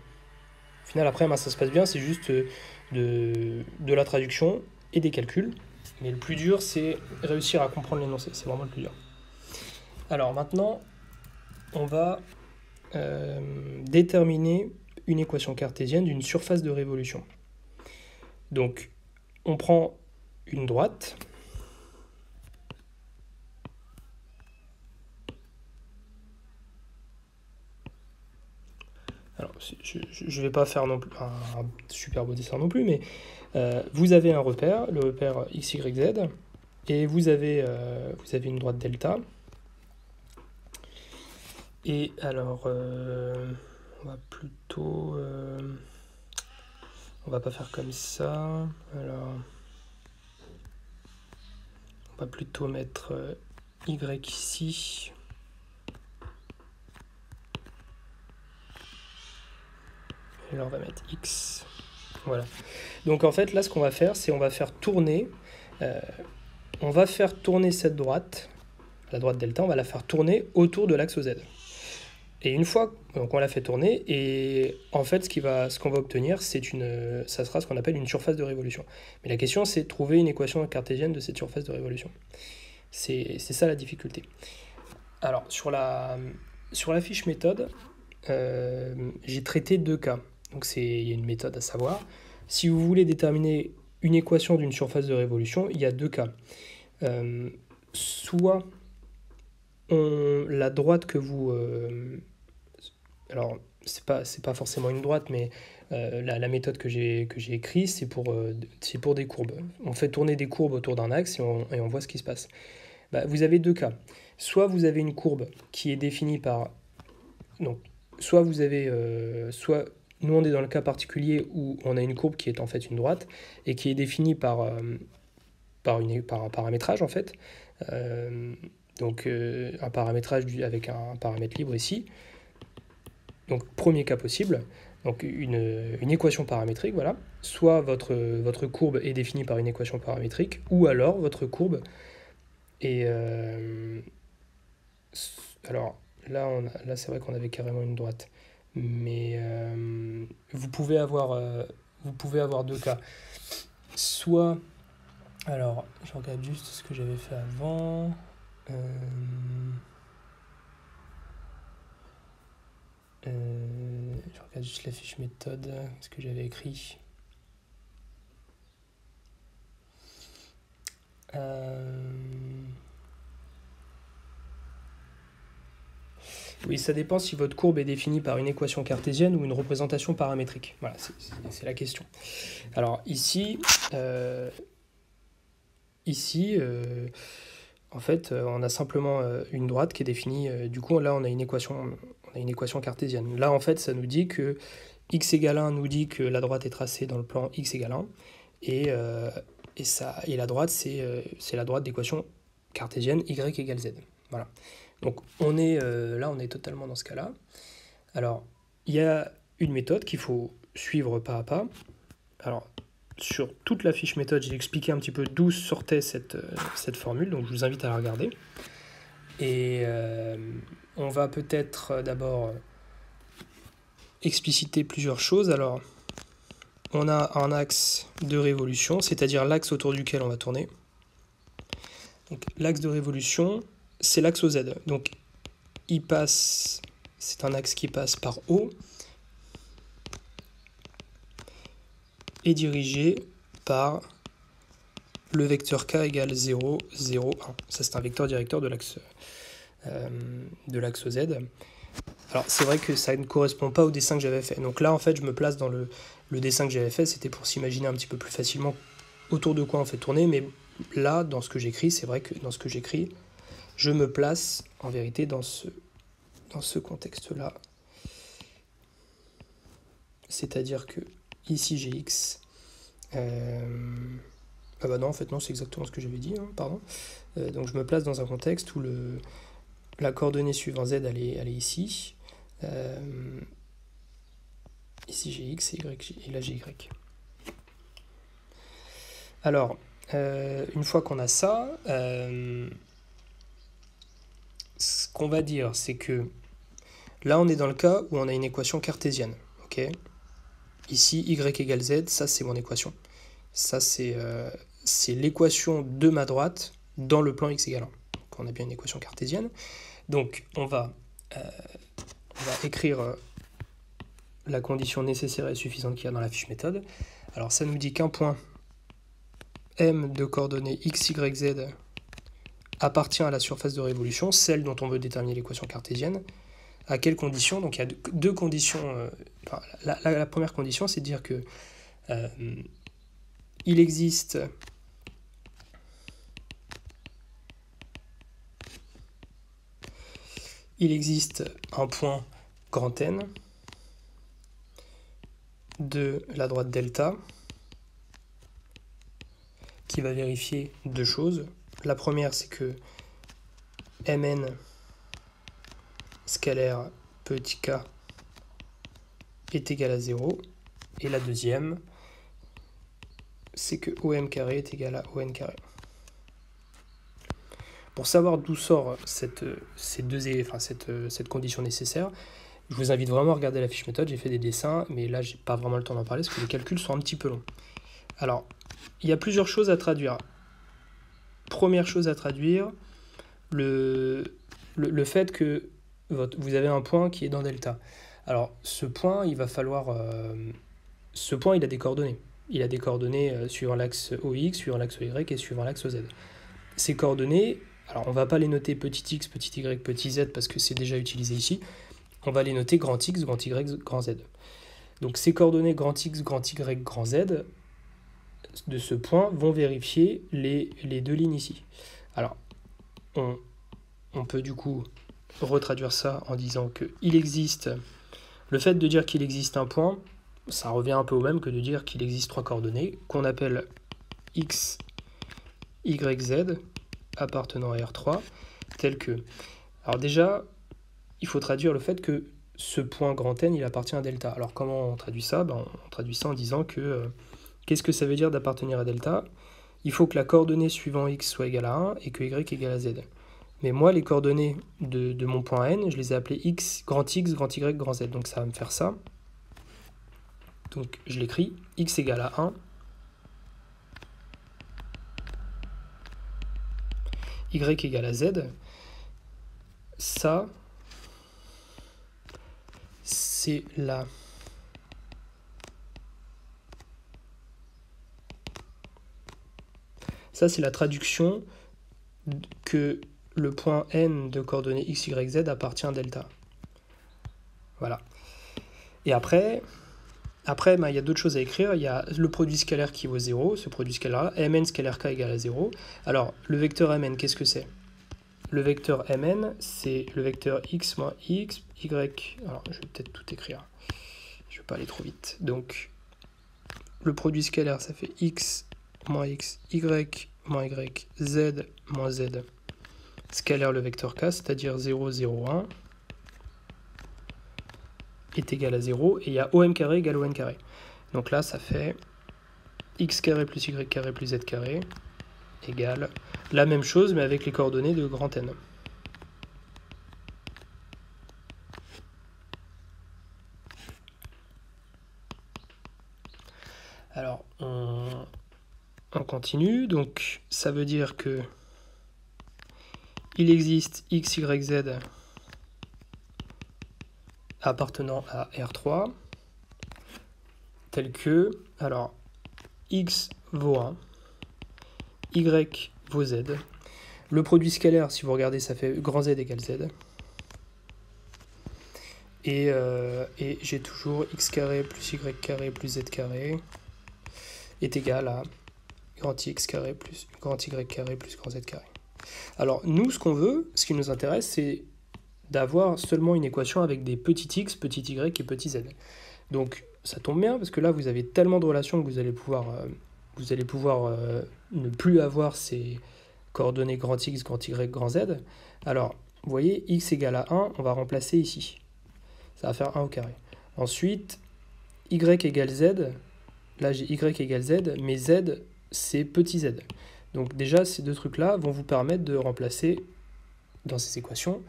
après, ça se passe bien, c'est juste de la traduction et des calculs. Mais le plus dur, c'est réussir à comprendre l'énoncé. C'est vraiment le plus dur. Alors maintenant, on va déterminer une équation cartésienne d'une surface de révolution. Donc, on prend une droite. Alors, je ne vais pas faire non plus un super beau dessin non plus, mais vous avez un repère, le repère x, y, z, et vous avez une droite delta. Et alors, on va plutôt... on va pas faire comme ça. Alors, on va plutôt mettre y ici. Et là, on va mettre x. Voilà. Donc en fait, là, ce qu'on va faire, c'est on va faire tourner cette droite, la droite delta, on va la faire tourner autour de l'axe z. Et une fois qu'on l'a fait tourner, et en fait, ce qu'on va obtenir, ça sera ce qu'on appelle une surface de révolution. Mais la question, c'est de trouver une équation cartésienne de cette surface de révolution. C'est ça la difficulté. Alors, sur la fiche méthode, j'ai traité 2 cas. Donc il y a une méthode à savoir. Si vous voulez déterminer une équation d'une surface de révolution, il y a 2 cas. Soit la droite que vous... alors, c'est pas forcément une droite, mais la méthode que j'ai écrite, c'est pour des courbes. On fait tourner des courbes autour d'un axe et on voit ce qui se passe. Vous avez 2 cas. Soit vous avez une courbe qui est définie par... Donc, soit vous avez... nous, on est dans le cas particulier où on a une courbe qui est en fait une droite et qui est définie par un paramétrage, en fait. donc un paramétrage avec un paramètre libre ici. Donc premier cas possible, donc une équation paramétrique, voilà. Soit votre courbe est définie par une équation paramétrique, ou alors votre courbe est... alors là c'est vrai qu'on avait carrément une droite, mais vous pouvez avoir deux cas. Soit, alors je regarde juste ce que j'avais fait avant. Je regarde juste la fiche méthode, ce que j'avais écrit. Oui, ça dépend si votre courbe est définie par une équation cartésienne ou une représentation paramétrique. Voilà, c'est la question. Alors ici, en fait, on a simplement une droite qui est définie. Du coup, là, on a une équation cartésienne. Là, en fait, ça nous dit que x égale 1 nous dit que la droite est tracée dans le plan x égale 1. Et la droite, c'est la droite d'équation cartésienne y égale z. Voilà. Donc là, on est totalement dans ce cas-là. Alors, il y a une méthode qu'il faut suivre pas à pas. Alors, sur toute la fiche méthode, j'ai expliqué un petit peu d'où sortait cette formule, donc je vous invite à la regarder. Et on va peut-être d'abord expliciter plusieurs choses. Alors, on a un axe de révolution, c'est-à-dire l'axe autour duquel on va tourner. Donc, l'axe de révolution, c'est l'axe OZ. Donc, c'est un axe qui passe par O, est dirigé par le vecteur k égale 0, 0, 1. Ça, c'est un vecteur directeur de l'axe OZ. Alors, c'est vrai que ça ne correspond pas au dessin que j'avais fait. Donc là, en fait, je me place dans le dessin que j'avais fait. C'était pour s'imaginer un petit peu plus facilement autour de quoi on fait tourner. Mais là, dans ce que j'écris, c'est vrai que dans ce que j'écris, je me place, en vérité, dans ce contexte-là. C'est-à-dire que ici j'ai x. Ah bah non, en fait non, c'est exactement ce que j'avais dit, hein, pardon. Donc je me place dans un contexte où la coordonnée suivant z, elle est ici. Ici j'ai x et là j'ai y. Alors, une fois qu'on a ça, ce qu'on va dire, c'est que là on est dans le cas où on a une équation cartésienne. Ok ? Ici, y égale z, ça c'est mon équation. Ça c'est l'équation de ma droite dans le plan x égale 1. Donc on a bien une équation cartésienne. Donc on va écrire la condition nécessaire et suffisante qu'il y a dans la fiche méthode. Alors ça nous dit qu'un point M de coordonnées x, y, z appartient à la surface de révolution, celle dont on veut déterminer l'équation cartésienne. À quelles conditions? Donc il y a deux conditions. La première condition, c'est de dire que il existe un point grand N de la droite delta qui va vérifier deux choses. La première, c'est que Mn scalaire petit k est égal à 0. Et la deuxième, c'est que OM carré est égal à ON carré. Pour savoir d'où sort cette condition nécessaire, je vous invite vraiment à regarder la fiche méthode. J'ai fait des dessins, mais là, j'ai pas vraiment le temps d'en parler parce que les calculs sont un petit peu longs. Alors, il y a plusieurs choses à traduire. Première chose à traduire, le fait que vous avez un point qui est dans delta. Alors, ce point, il va falloir... ce point, il a des coordonnées. Il a des coordonnées suivant l'axe OX, suivant l'axe OY et suivant l'axe OZ. Ces coordonnées, alors on ne va pas les noter petit x, petit y, petit z parce que c'est déjà utilisé ici. On va les noter grand X, grand Y, grand Z. Donc ces coordonnées grand X, grand Y, grand Z de ce point vont vérifier les deux lignes ici. Alors, on peut du coup retraduire ça en disant qu'il existe... Le fait de dire qu'il existe un point, ça revient un peu au même que de dire qu'il existe trois coordonnées qu'on appelle x, y, z appartenant à R3 tel que... Alors déjà, il faut traduire le fait que ce point grand N, il appartient à delta. Alors comment on traduit ça? On traduit ça en disant que... qu'est-ce que ça veut dire d'appartenir à delta? Il faut que la coordonnée suivant x soit égale à 1 et que y égale à z. Mais moi, les coordonnées de mon point N, je les ai appelées x, grand y, grand z. Donc ça va me faire ça. Donc je l'écris, x égale à 1, y égale à z. Ça, c'est la... Ça, c'est la traduction que le point N de coordonnées x, y, z appartient à delta. Voilà. Et après il y a d'autres choses à écrire. Il y a le produit scalaire qui vaut 0, ce produit scalaire-là, mn scalaire k égale à 0. Alors, le vecteur mn, qu'est-ce que c'est? Le vecteur mn, c'est le vecteur x moins x, y... Alors, je vais peut-être tout écrire. Je ne vais pas aller trop vite. Donc, le produit scalaire, ça fait x moins x, y moins y, z moins z. Scalaire le vecteur k, c'est-à-dire 0, 0, 1, est égal à 0, et il y a om carré égale on carré. Donc là, ça fait x carré plus y carré plus z carré égale la même chose, mais avec les coordonnées de grand N. Alors, on continue. Donc, ça veut dire que il existe x, y, z appartenant à R3, tel que, alors, x vaut 1, y vaut z. Le produit scalaire, si vous regardez, ça fait grand Z égale z. Et j'ai toujours x carré plus y carré plus z carré est égal à grand x carré plus grand y carré plus grand z carré. Alors nous, ce qu'on veut, ce qui nous intéresse, c'est d'avoir seulement une équation avec des petits x, petits y et petits z. Donc ça tombe bien, parce que là, vous avez tellement de relations que vous allez pouvoir ne plus avoir ces coordonnées grand x, grand y, grand z. Alors, vous voyez, x égale à 1, on va remplacer ici. Ça va faire 1 au carré. Ensuite, y égale z. Là, j'ai y égale z, mais z, c'est petit z. Donc déjà, ces deux trucs-là vont vous permettre de remplacer dans ces équations,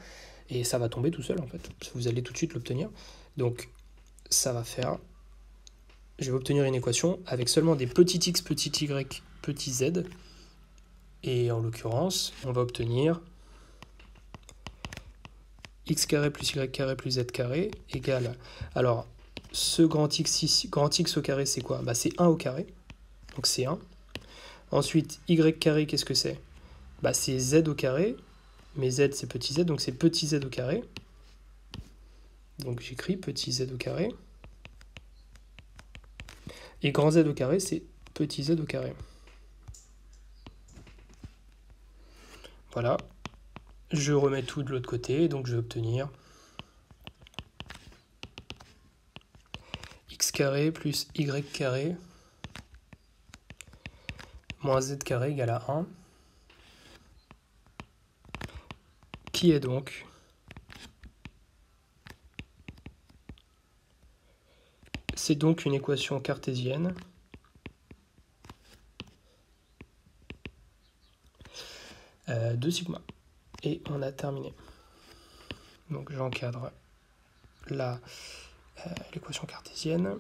et ça va tomber tout seul, en fait. Vous allez tout de suite l'obtenir. Donc, ça va faire... Je vais obtenir une équation avec seulement des petits x, petits y, petits z. Et en l'occurrence, on va obtenir x carré plus y carré plus z carré égale... Alors, ce grand x ici, grand x au carré, c'est quoi? Bah, c'est 1 au carré. Donc c'est 1. Ensuite, y carré, qu'est-ce que c'est? Bah, c'est z au carré. Mais z, c'est petit z, donc c'est petit z au carré. Donc j'écris petit z au carré. Et grand z au carré, c'est petit z au carré. Voilà. Je remets tout de l'autre côté, donc je vais obtenir x carré plus y carré moins z carré égale à 1, qui est donc c'est donc une équation cartésienne de sigma. Et on a terminé. Donc j'encadre l'équation cartésienne.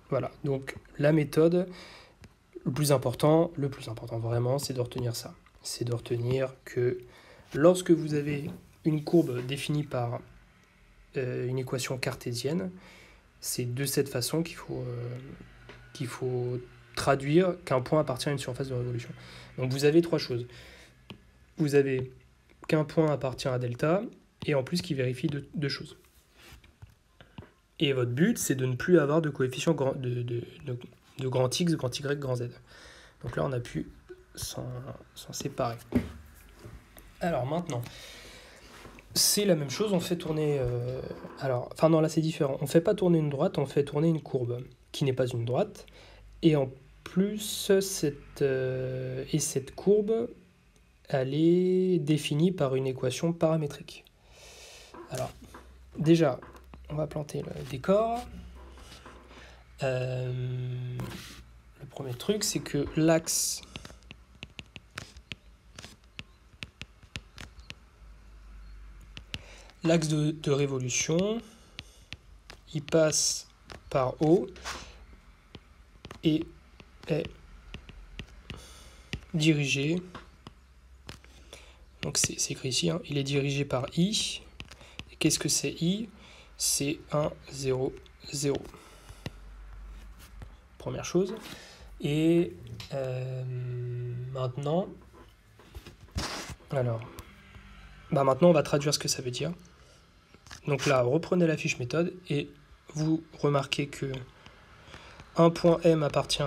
Voilà, donc la méthode, le plus important vraiment, c'est de retenir ça. C'est de retenir que lorsque vous avez une courbe définie par une équation cartésienne, c'est de cette façon qu'il faut traduire qu'un point appartient à une surface de révolution. Donc vous avez trois choses. Vous avez qu'un point appartient à delta, et en plus qui vérifie deux choses. Et votre but, c'est de ne plus avoir de coefficient de grand x, grand y, grand z. Donc là, on a pu s'en séparer. Alors maintenant, c'est la même chose, on fait tourner... là c'est différent. On ne fait pas tourner une droite, on fait tourner une courbe, qui n'est pas une droite. Et en plus, cette courbe, elle est définie par une équation paramétrique. Alors, déjà, on va planter le décor. Le premier truc, c'est que l'axe de révolution, il passe par O et est dirigé, donc c'est écrit ici, hein, il est dirigé par I. Et qu'est-ce que c'est I? C'est 1, 0, 0. Première chose. Et maintenant, maintenant on va traduire ce que ça veut dire. Donc là, reprenez la fiche méthode et vous remarquez que un point M appartient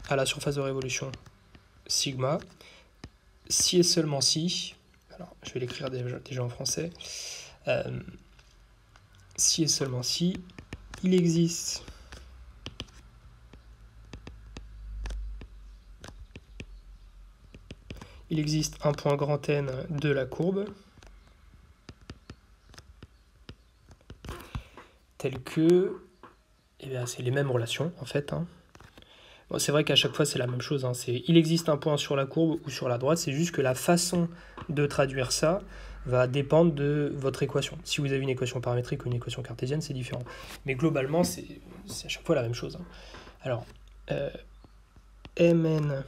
à la surface de révolution sigma, si et seulement si, alors je vais l'écrire déjà en français, si et seulement si, il existe un point grand N de la courbe tel que, c'est les mêmes relations en fait, hein. Bon, c'est vrai qu'à chaque fois c'est la même chose, hein. Il existe un point sur la courbe ou sur la droite, c'est juste que la façon de traduire ça va dépendre de votre équation. Si vous avez une équation paramétrique ou une équation cartésienne, c'est différent. Mais globalement, c'est à chaque fois la même chose, hein. Alors, Mn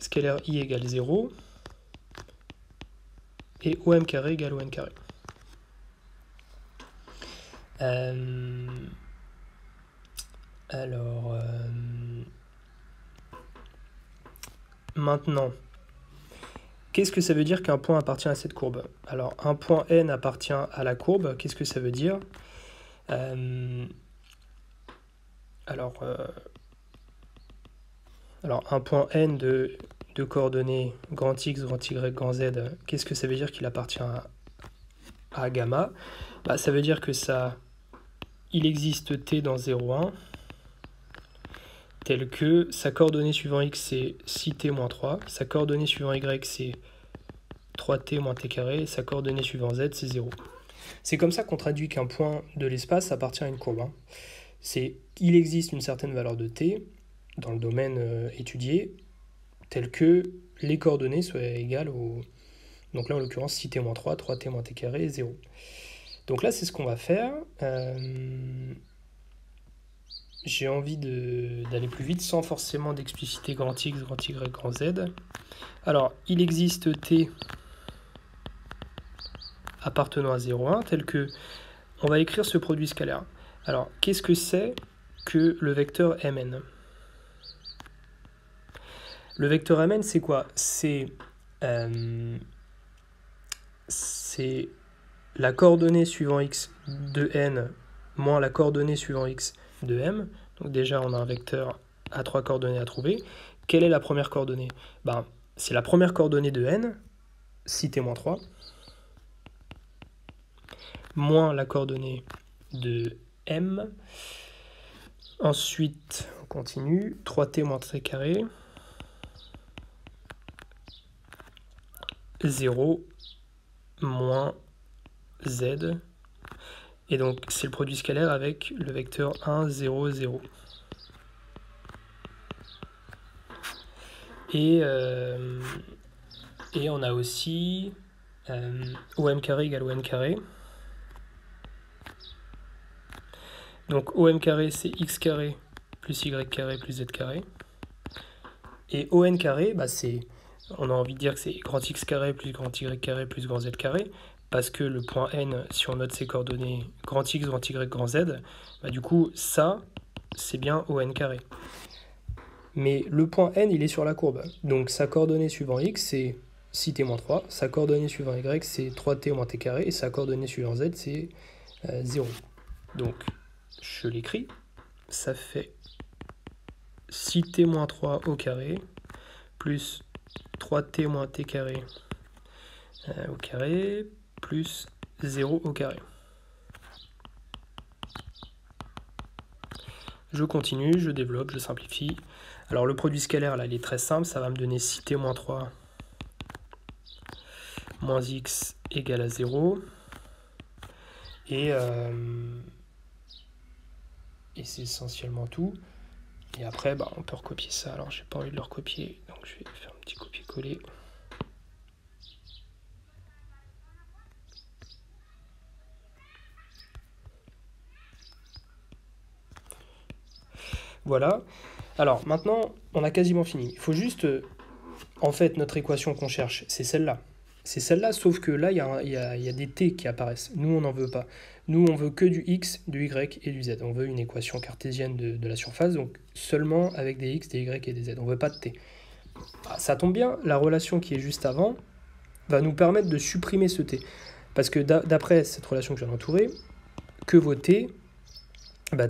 scalaire I égale 0 et OM carré égale ON carré. Maintenant, qu'est-ce que ça veut dire qu'un point appartient à cette courbe? Alors, un point N appartient à la courbe, qu'est-ce que ça veut dire? Alors, un point N de coordonnées grand X, grand Y, grand Z, qu'est-ce que ça veut dire qu'il appartient à gamma? Ça veut dire que il existe T dans 0, 1, tel que sa coordonnée suivant X c'est 6T-3, sa coordonnée suivant Y c'est 3T moins T carré, et sa coordonnée suivant Z c'est 0. C'est comme ça qu'on traduit qu'un point de l'espace appartient à une courbe, hein. Il existe une certaine valeur de T dans le domaine étudié, tel que les coordonnées soient égales au... Donc là en l'occurrence 6T-3, 3T moins T carré, 0. Donc là c'est ce qu'on va faire. J'ai envie d'aller plus vite sans forcément d'expliciter grand X, grand Y, grand Z. Alors, il existe T appartenant à 0,1 tel que on va écrire ce produit scalaire. Alors, qu'est-ce que c'est que le vecteur Mn? Le vecteur Mn, c'est quoi? C'est la coordonnée suivant X de N moins la coordonnée suivant X de M. Donc déjà, on a un vecteur à 3 coordonnées à trouver. Quelle est la première coordonnée? C'est la première coordonnée de N, 6T-3, moins la coordonnée de M. Ensuite, on continue, 3T moins T carré, 0, moins Z. Et donc, c'est le produit scalaire avec le vecteur 1, 0, 0. Et on a aussi OM carré égale ON carré. Donc OM carré, c'est X carré plus Y carré plus Z carré. Et ON carré, on a envie de dire que c'est grand X carré plus grand Y carré plus grand Z carré, parce que le point N, si on note ses coordonnées grand X, grand Y, grand Z, du coup, ça, c'est bien ON carré. Mais le point N, il est sur la courbe. Donc sa coordonnée suivant X, c'est 6T-3. Sa coordonnée suivant Y, c'est 3T moins T carré. Et sa coordonnée suivant Z, c'est 0. Donc, je l'écris. Ça fait 6T-3 au carré plus 3T moins T carré au carré plus 0 au carré. Je continue, je développe, je simplifie. Alors le produit scalaire, là, il est très simple, ça va me donner si t-3 moins x égale à 0. Et c'est essentiellement tout. Et après, on peut recopier ça. Alors, j'ai pas envie de le recopier, donc je vais faire un petit copier-coller. Voilà. Alors, maintenant, on a quasiment fini. Il faut juste... en fait, notre équation qu'on cherche, c'est celle-là. C'est celle-là, sauf que là, il y a des t qui apparaissent. Nous, on n'en veut pas. Nous, on veut que du x, du y et du z. On veut une équation cartésienne de la surface, donc seulement avec des x, des y et des z. On ne veut pas de t. Ça tombe bien, la relation qui est juste avant va nous permettre de supprimer ce t. Parce que d'après cette relation que je viens d'entourer, que vaut t?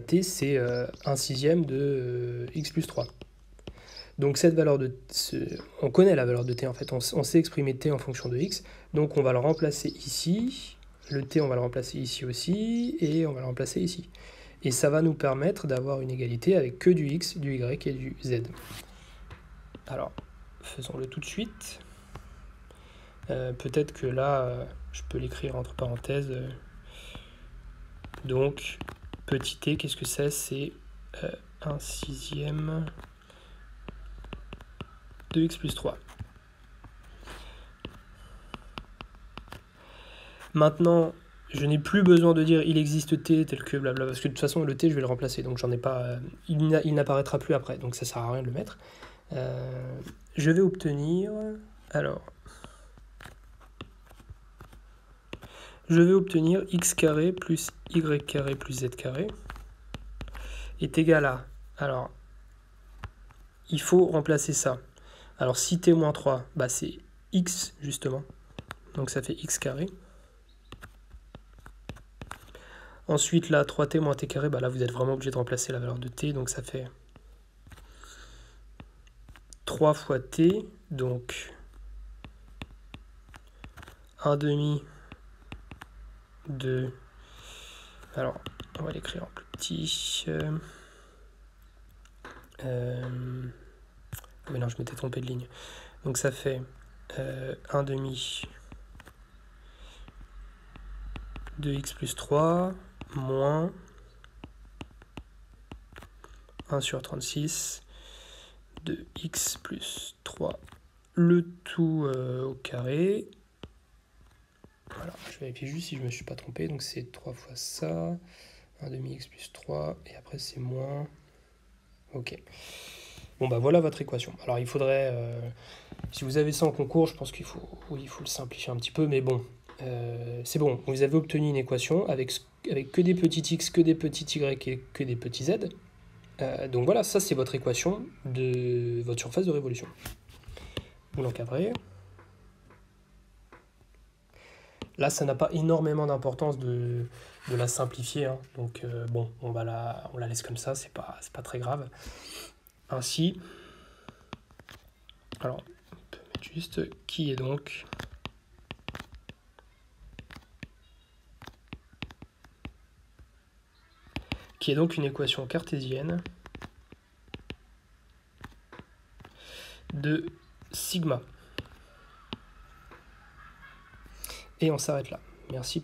T, c'est 1/6 de x plus 3. Donc cette valeur de... on connaît la valeur de t en fait, on sait exprimer t en fonction de x, donc on va le remplacer ici, le t on va le remplacer ici aussi, et on va le remplacer ici. Et ça va nous permettre d'avoir une égalité avec que du x, du y et du z. Alors, faisons-le tout de suite. Peut-être que là, je peux l'écrire entre parenthèses. Donc, petit t, qu'est-ce que c'est? C'est 1/6 de x plus 3. Maintenant, je n'ai plus besoin de dire il existe t tel que blabla, parce que de toute façon le t je vais le remplacer, donc j'en ai pas, il n'apparaîtra plus après, donc ça sert à rien de le mettre. Je vais obtenir, alors, je vais obtenir x carré plus y carré plus z carré est égal à, alors, il faut remplacer ça. Alors si t-3, c'est x justement, donc ça fait x carré. Ensuite, là, 3t moins t carré, là, vous êtes vraiment obligé de remplacer la valeur de t, donc ça fait 3 fois t, donc 1/2 de... Alors, on va l'écrire en plus petit. Mais non, je m'étais trompé de ligne. Donc ça fait 1/2 de x plus 3 moins 1 sur 36 de x plus 3, le tout au carré. Alors, je vérifie juste si je ne me suis pas trompé. Donc c'est 3 fois ça, 1/2 x plus 3, et après c'est moins... Ok. Bon, voilà votre équation. Alors il faudrait... si vous avez ça en concours, je pense qu'il faut, il faut le simplifier un petit peu, mais bon, c'est bon. Vous avez obtenu une équation avec que des petits x, que des petits y et que des petits z. Donc voilà, ça c'est votre équation de votre surface de révolution. Vous l'encadrez. Là, ça n'a pas énormément d'importance de la simplifier, hein. Donc bon, on la laisse comme ça, c'est pas très grave. Ainsi, alors, on peut mettre juste qui est donc une équation cartésienne de sigma. Et on s'arrête là. Merci.